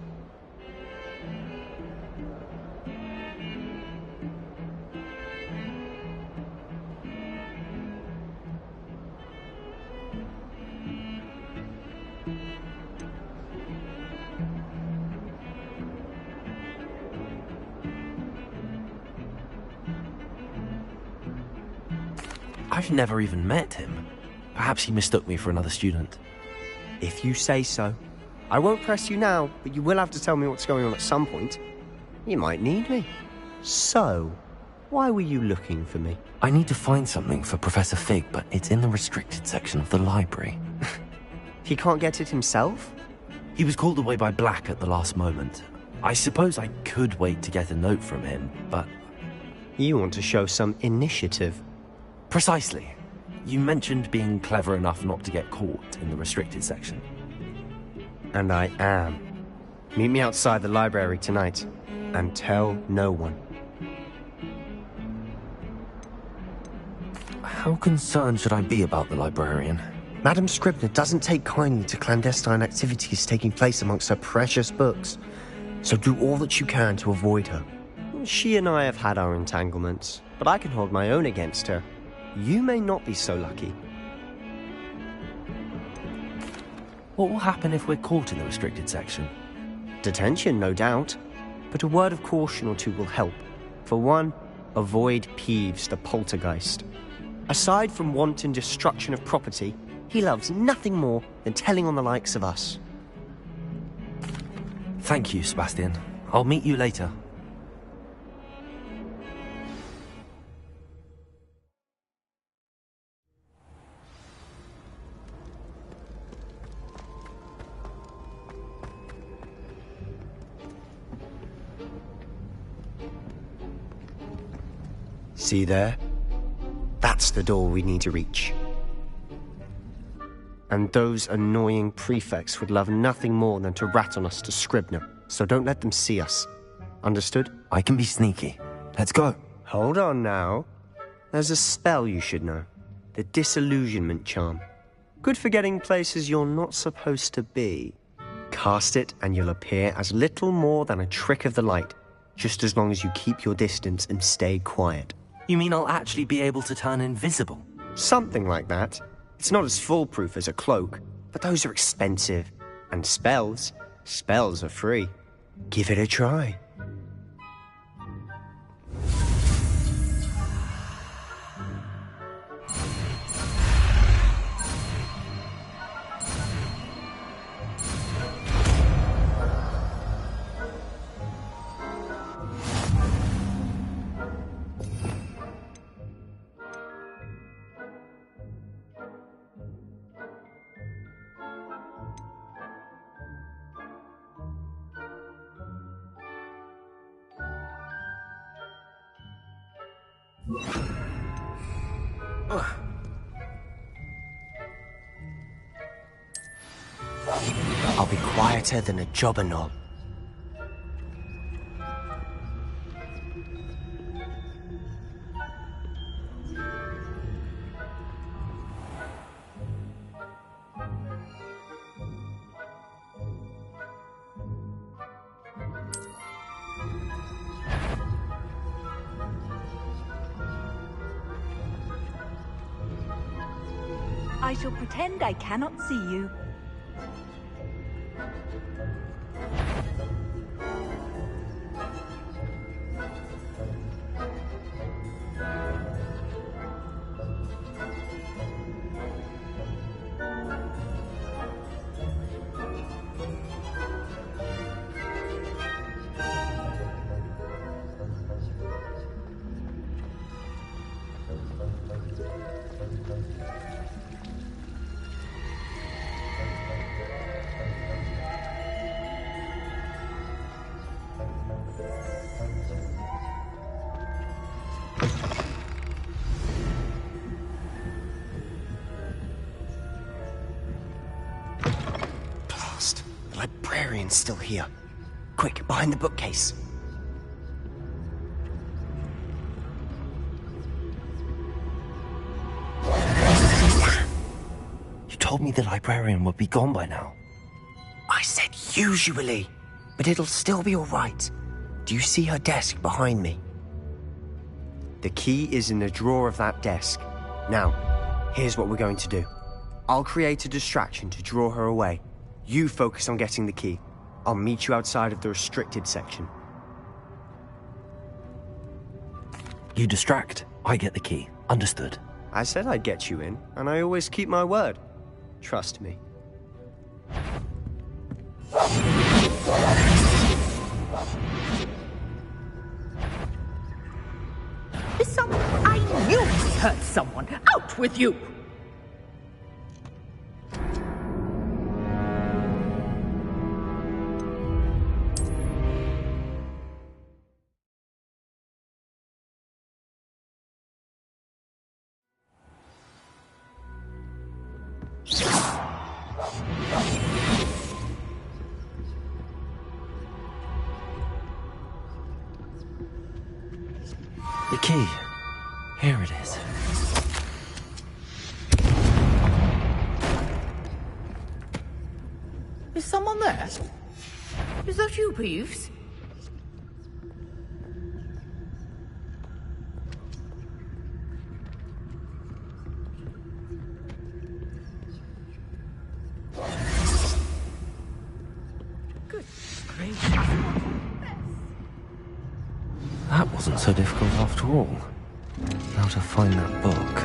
I've never even met him. Perhaps he mistook me for another student. If you say so. I won't press you now, but you will have to tell me what's going on at some point. You might need me. So, why were you looking for me? I need to find something for Professor Fig, but it's in the restricted section of the library. He can't get it himself? He was called away by Black at the last moment. I suppose I could wait to get a note from him, but... You want to show some initiative. Precisely. You mentioned being clever enough not to get caught in the restricted section. And I am. Meet me outside the library tonight, and tell no one. How concerned should I be about the librarian? Madam Scribner doesn't take kindly to clandestine activities taking place amongst her precious books, so do all that you can to avoid her. She and I have had our entanglements, but I can hold my own against her. You may not be so lucky. What will happen if we're caught in the restricted section? Detention, no doubt. But a word of caution or two will help. For one, avoid Peeves, the poltergeist. Aside from wanton destruction of property, he loves nothing more than telling on the likes of us. Thank you, Sebastian. I'll meet you later. See there? That's the door we need to reach. And those annoying prefects would love nothing more than to rat on us to Scribner, so don't let them see us. Understood? I can be sneaky. Let's go. Hold on now. There's a spell you should know. The Disillusionment Charm. Good for getting places you're not supposed to be. Cast it and you'll appear as little more than a trick of the light, just as long as you keep your distance and stay quiet. You mean I'll actually be able to turn invisible? Something like that. It's not as foolproof as a cloak, but those are expensive. And spells are free. Give it a try. I'll be quieter than a jobber knob. I shall pretend I cannot see you. The librarian's still here. Quick, behind the bookcase. You told me the librarian would be gone by now. I said usually, but it'll still be all right. Do you see her desk behind me? The key is in the drawer of that desk. Now, here's what we're going to do. I'll create a distraction to draw her away. You focus on getting the key. I'll meet you outside of the restricted section. You distract, I get the key. Understood. I said I'd get you in, and I always keep my word. Trust me. I knew we hurt someone. Out with you! The key. Here it is. Is someone there? Is that you, Peeves? Good gracious. That wasn't so difficult after all. Now to find that book.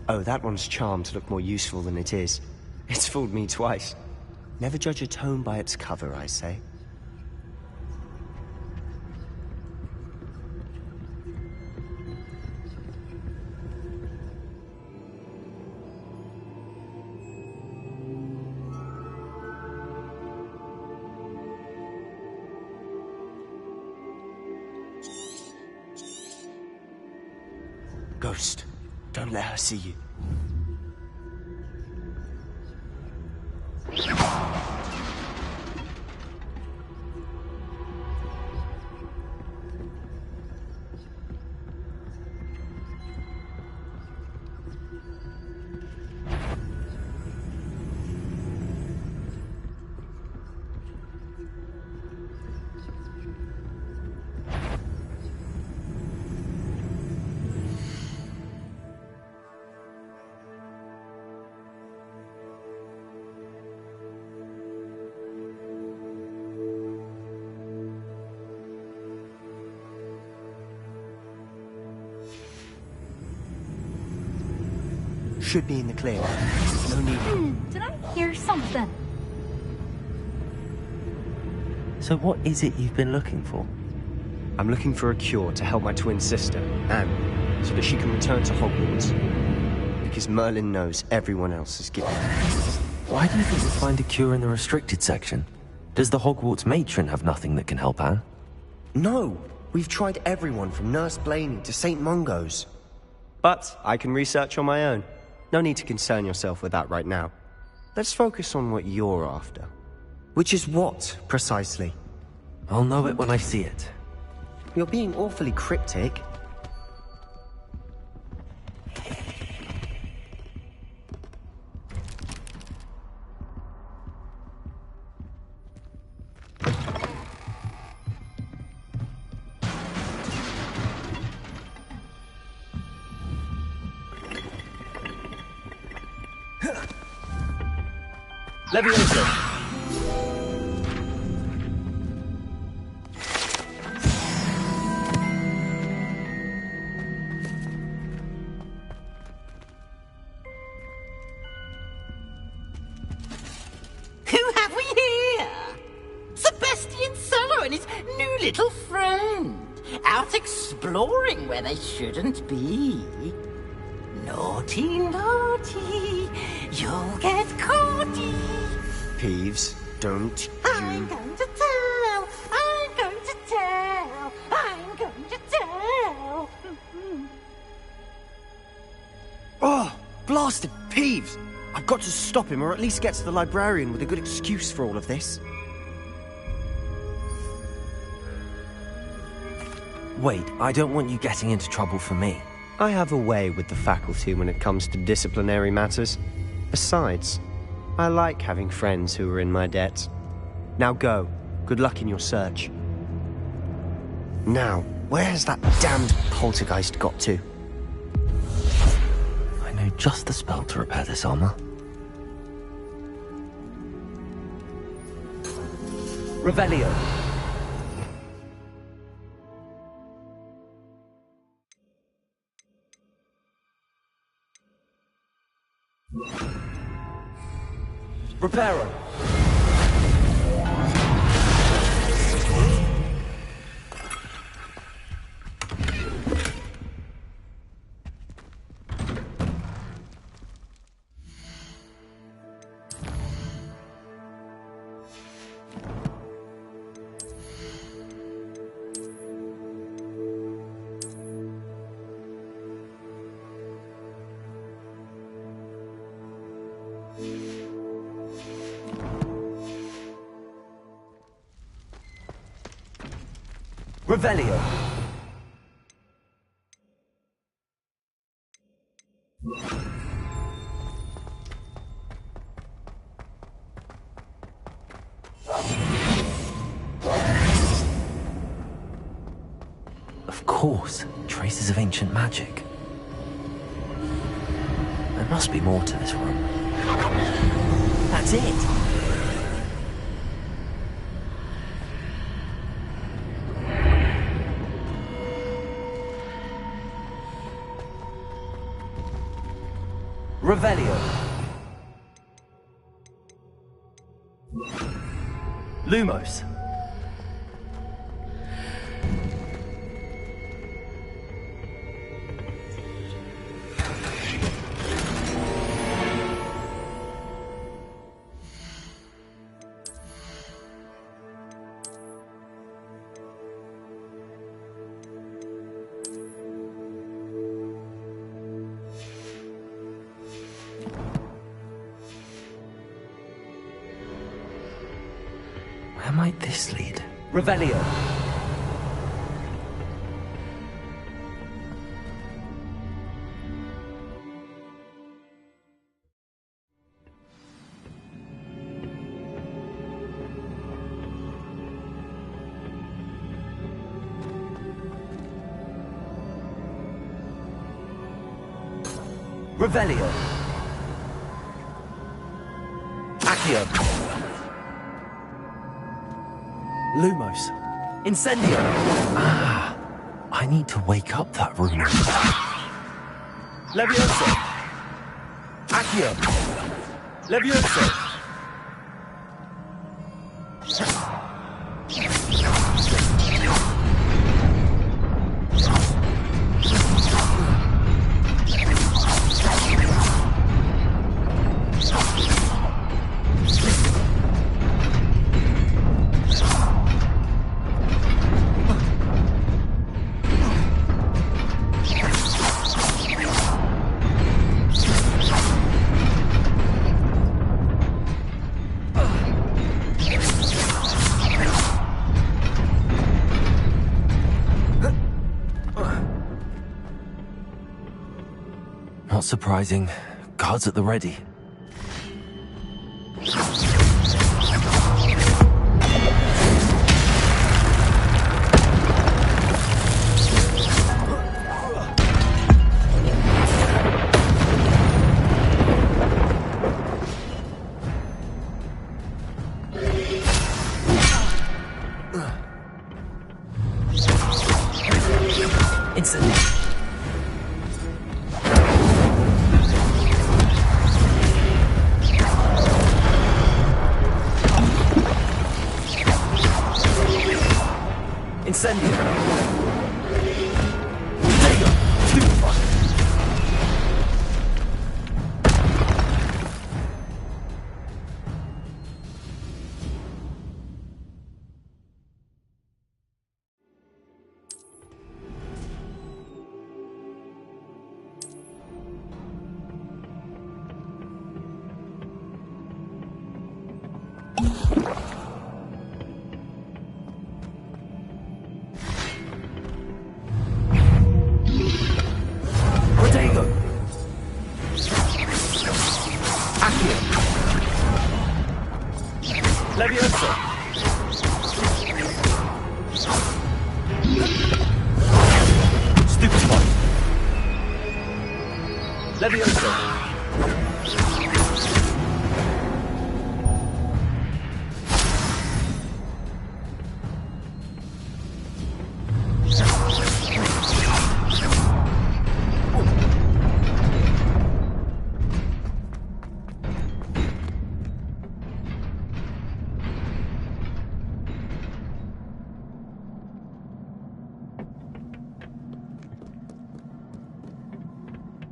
Oh, that one's charmed to look more useful than it is. It's fooled me twice. Never judge a tome by its cover, I say. Ghost, don't let her see you. Should be in the clear. No need. Did I hear something? So what is it you've been looking for? I'm looking for a cure to help my twin sister, Anne, so that she can return to Hogwarts. Because Merlin knows everyone else is given. Why do you think we'll find a cure in the restricted section? Does the Hogwarts matron have nothing that can help Anne? No! We've tried everyone from Nurse Blaney to St. Mungo's. But I can research on my own. No need to concern yourself with that right now. Let's focus on what you're after. Which is what, precisely? I'll know it when I see it. You're being awfully cryptic. Leviosa! Who have we here? Sebastian Sallow and his new little friend. Out exploring where they shouldn't be. Naughty, naughty, you'll get caughty. Peeves, don't I'm going to tell, I'm going to tell, I'm going to tell. Oh, blasted Peeves! I've got to stop him, or at least get to the librarian with a good excuse for all of this. Wait, I don't want you getting into trouble for me. I have a way with the faculty when it comes to disciplinary matters. Besides, I like having friends who are in my debt. Now go. Good luck in your search. Now, where has that damned poltergeist got to? I know just the spell to repair this armor. Revelio. Reparo. Revelio. Of course, traces of ancient magic. There must be more to this room. That's it! Revelio. Lumos. Where might this lead? Revelio. Revelio. Accio. Lumos. Incendio. Ah, I need to wake up that room. Levioso. Accio. Levioso. Not surprising. Guards at the ready.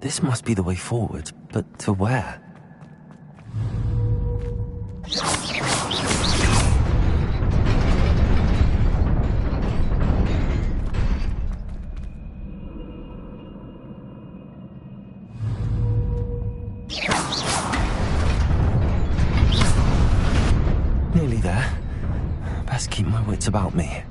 This must be the way forward, but to where? Nearly there. Best keep my wits about me.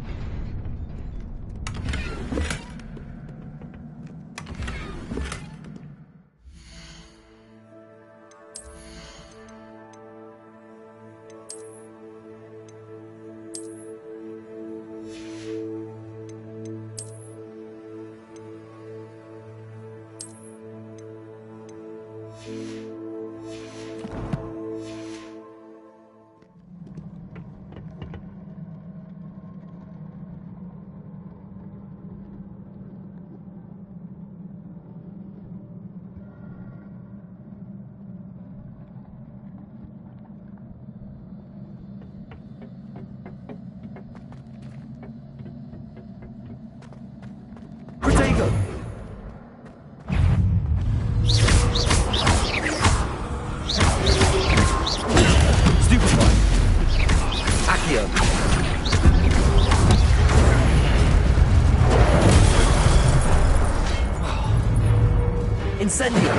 Incendio!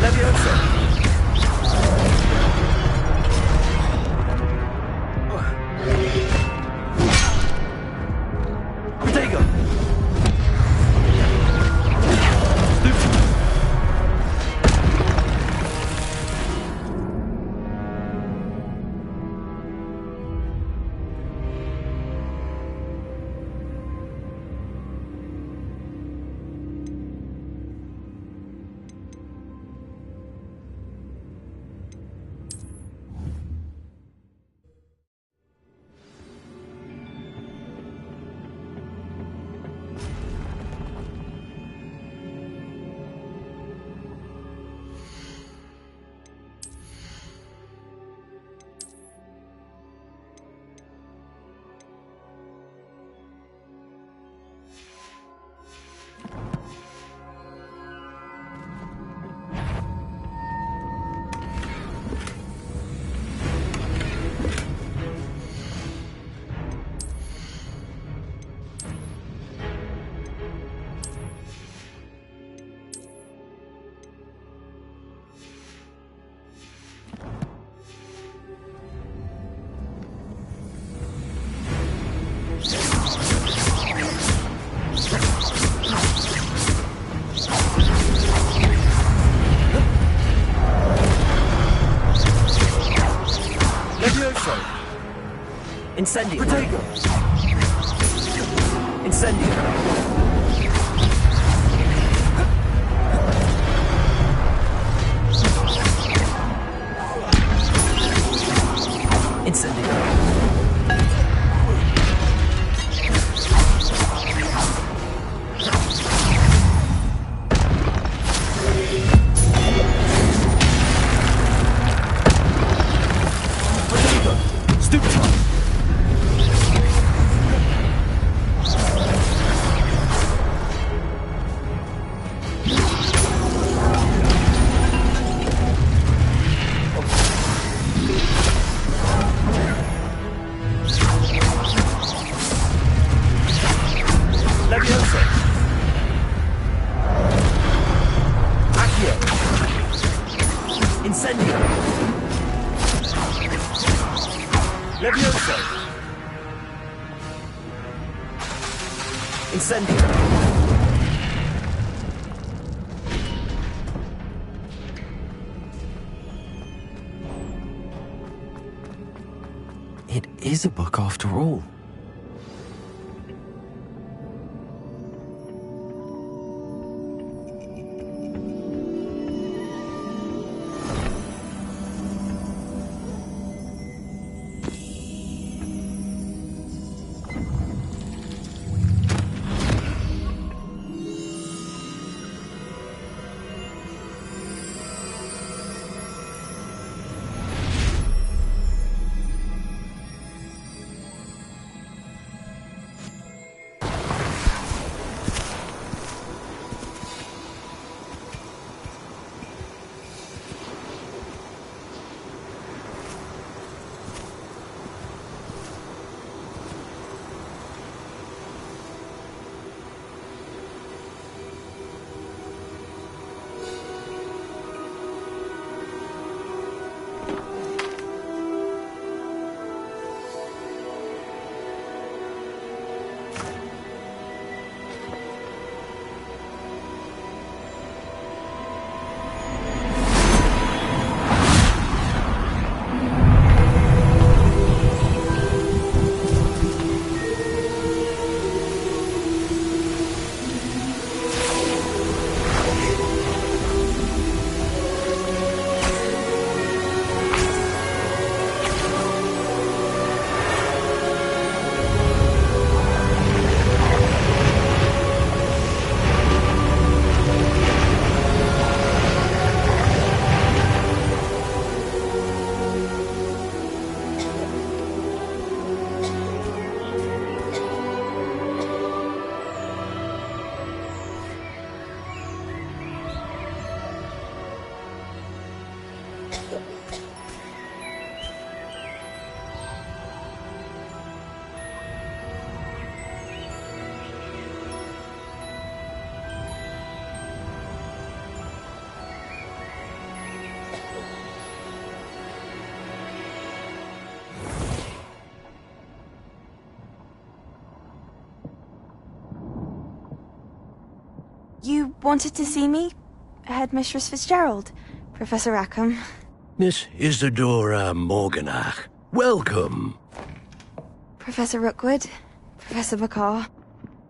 Levioso! Protego! Incendio! Protego! Incendio! Incendio! It is a book after all. wanted to see me? Headmistress Fitzgerald, Professor Rackham. Miss Isadora Morganach, welcome. Professor Rookwood, Professor Bakar.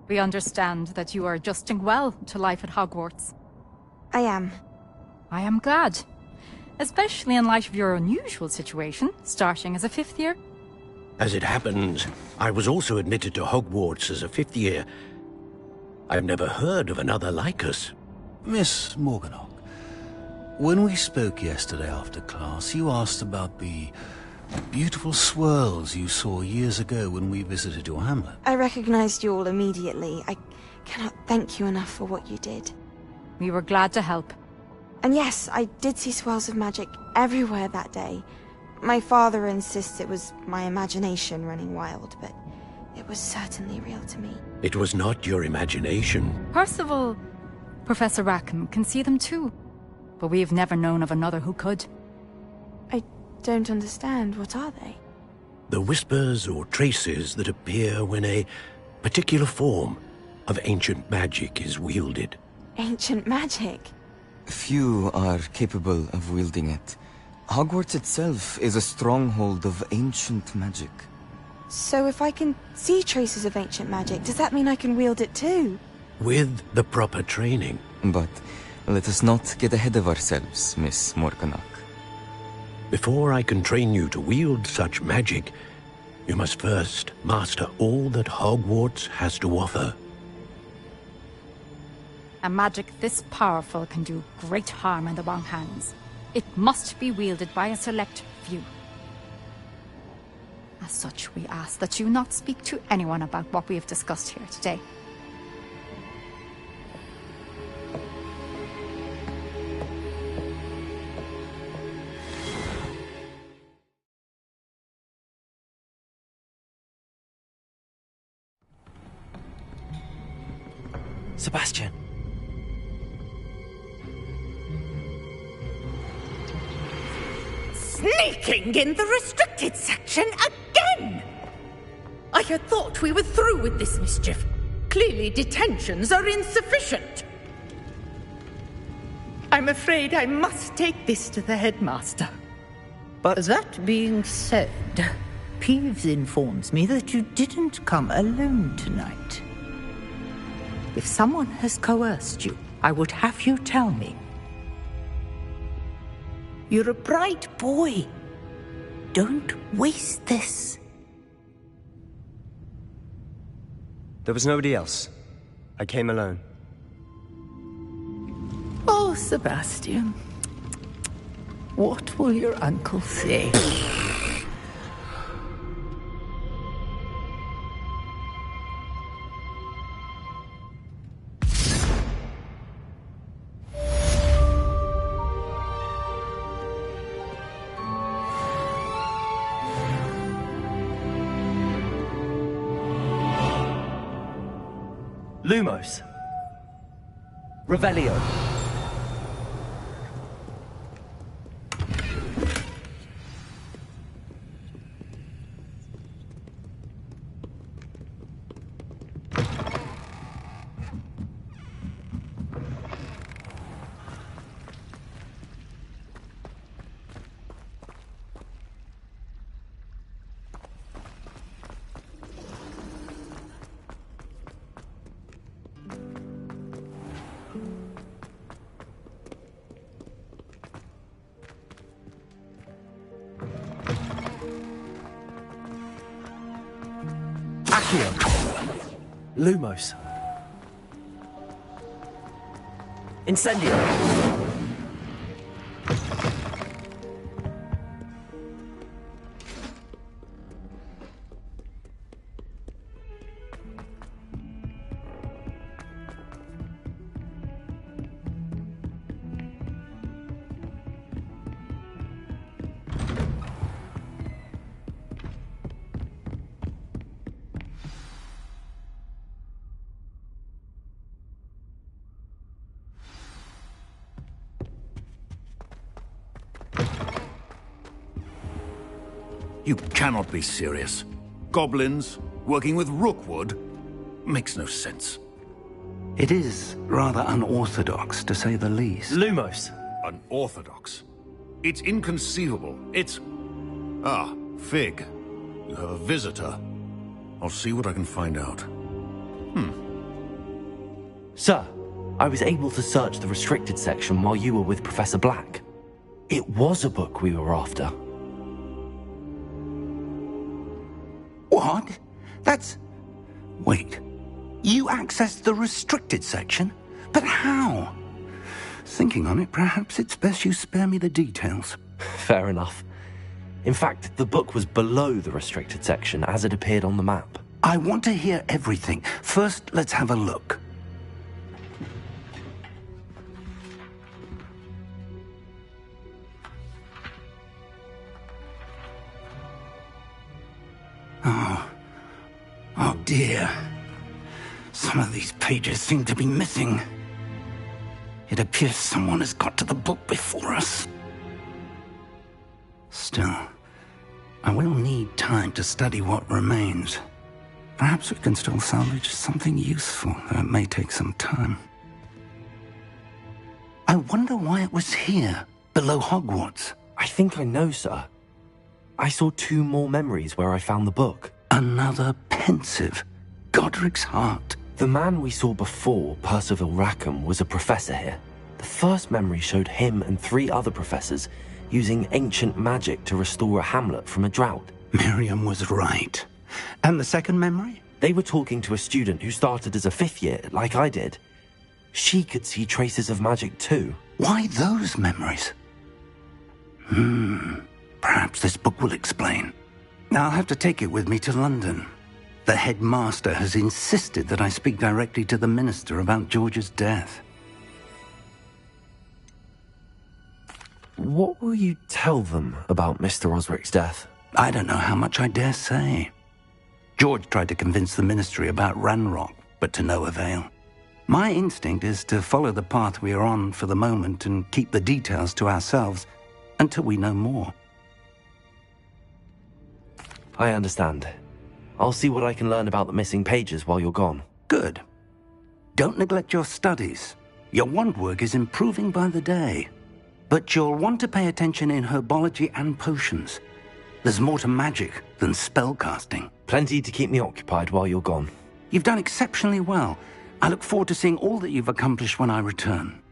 We understand that you are adjusting well to life at Hogwarts. I am. I am glad. Especially in light of your unusual situation, starting as a 5th year. As it happens, I was also admitted to Hogwarts as a 5th year. I've never heard of another like us. Miss Morganach, when we spoke yesterday after class, you asked about the beautiful swirls you saw years ago when we visited your hamlet. I recognized you all immediately. I cannot thank you enough for what you did. We were glad to help. And yes, I did see swirls of magic everywhere that day. My father insists it was my imagination running wild, but it was certainly real to me. It was not your imagination. Percival, Professor Rackham can see them too. But we have never known of another who could. I don't understand. What are they? The whispers or traces that appear when a particular form of ancient magic is wielded. Ancient magic? Few are capable of wielding it. Hogwarts itself is a stronghold of ancient magic. So if I can see traces of ancient magic, does that mean I can wield it too? With the proper training. But let us not get ahead of ourselves, Miss Morganach. Before I can train you to wield such magic, you must first master all that Hogwarts has to offer. A magic this powerful can do great harm in the wrong hands. It must be wielded by a select few. As such, we ask that you not speak to anyone about what we have discussed here today. Sebastian. Sneaking in the restricted section again! I had thought we were through with this mischief. Clearly detentions are insufficient. I'm afraid I must take this to the headmaster. But that being said, Peeves informs me that you didn't come alone tonight. If someone has coerced you, I would have you tell me. You're a bright boy. Don't waste this. There was nobody else. I came alone. Oh, Sebastian. What will your uncle say? Lumos. Revelio. Lumos. Incendio. You cannot be serious. Goblins working with Rookwood makes no sense. It is rather unorthodox, to say the least. Lumos. Unorthodox? It's inconceivable. It's... Ah, Fig. You have a visitor. I'll see what I can find out. Sir, I was able to search the restricted section while you were with Professor Black. It was a book we were after. What? That's... Wait. You accessed the restricted section? But how? Thinking on it, perhaps it's best you spare me the details. Fair enough. In fact, the book was below the restricted section as it appeared on the map. I want to hear everything. First, let's have a look. Oh dear. Some of these pages seem to be missing. It appears someone has got to the book before us. Still, I will need time to study what remains. Perhaps we can still salvage something useful, though it may take some time. I wonder why it was here, below Hogwarts. I think I know, sir. I saw 2 more memories where I found the book. Another pensive. Godric's heart. The man we saw before, Percival Rackham, was a professor here. The first memory showed him and 3 other professors using ancient magic to restore a hamlet from a drought. Miriam was right. And the second memory? They were talking to a student who started as a 5th year, like I did. She could see traces of magic too. Why those memories? Perhaps this book will explain. I'll have to take it with me to London. The headmaster has insisted that I speak directly to the minister about George's death. What will you tell them about Mr. Osric's death? I don't know how much I dare say. George tried to convince the ministry about Ranrock, but to no avail. My instinct is to follow the path we are on for the moment and keep the details to ourselves until we know more. I understand. I'll see what I can learn about the missing pages while you're gone. Good. Don't neglect your studies. Your wand work is improving by the day. But you'll want to pay attention in herbology and potions. There's more to magic than spellcasting. Plenty to keep me occupied while you're gone. You've done exceptionally well. I look forward to seeing all that you've accomplished when I return.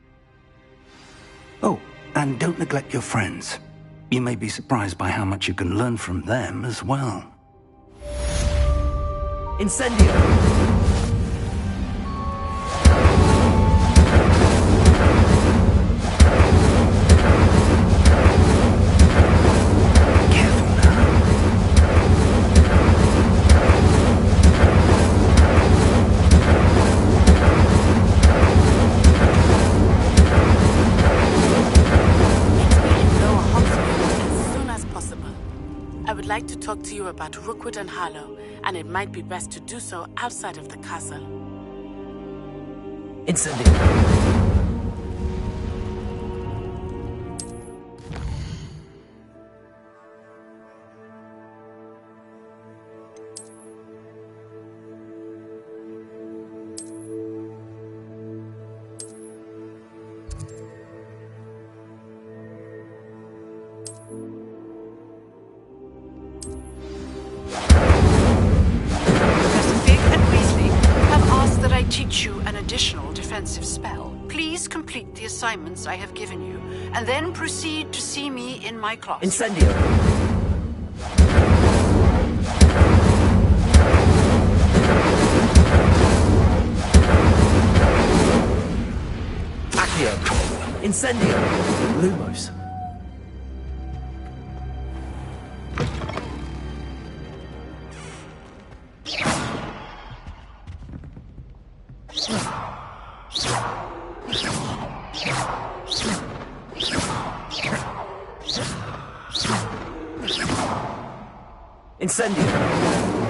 Oh, and don't neglect your friends. You may be surprised by how much you can learn from them as well. Incendio! I'd like to talk to you about Rookwood and Harlow, and it might be best to do so outside of the castle. Incendio! Teach you an additional defensive spell. Please complete the assignments I have given you, and then proceed to see me in my class. Incendio! Accio! Incendio! Lumos! Incendio!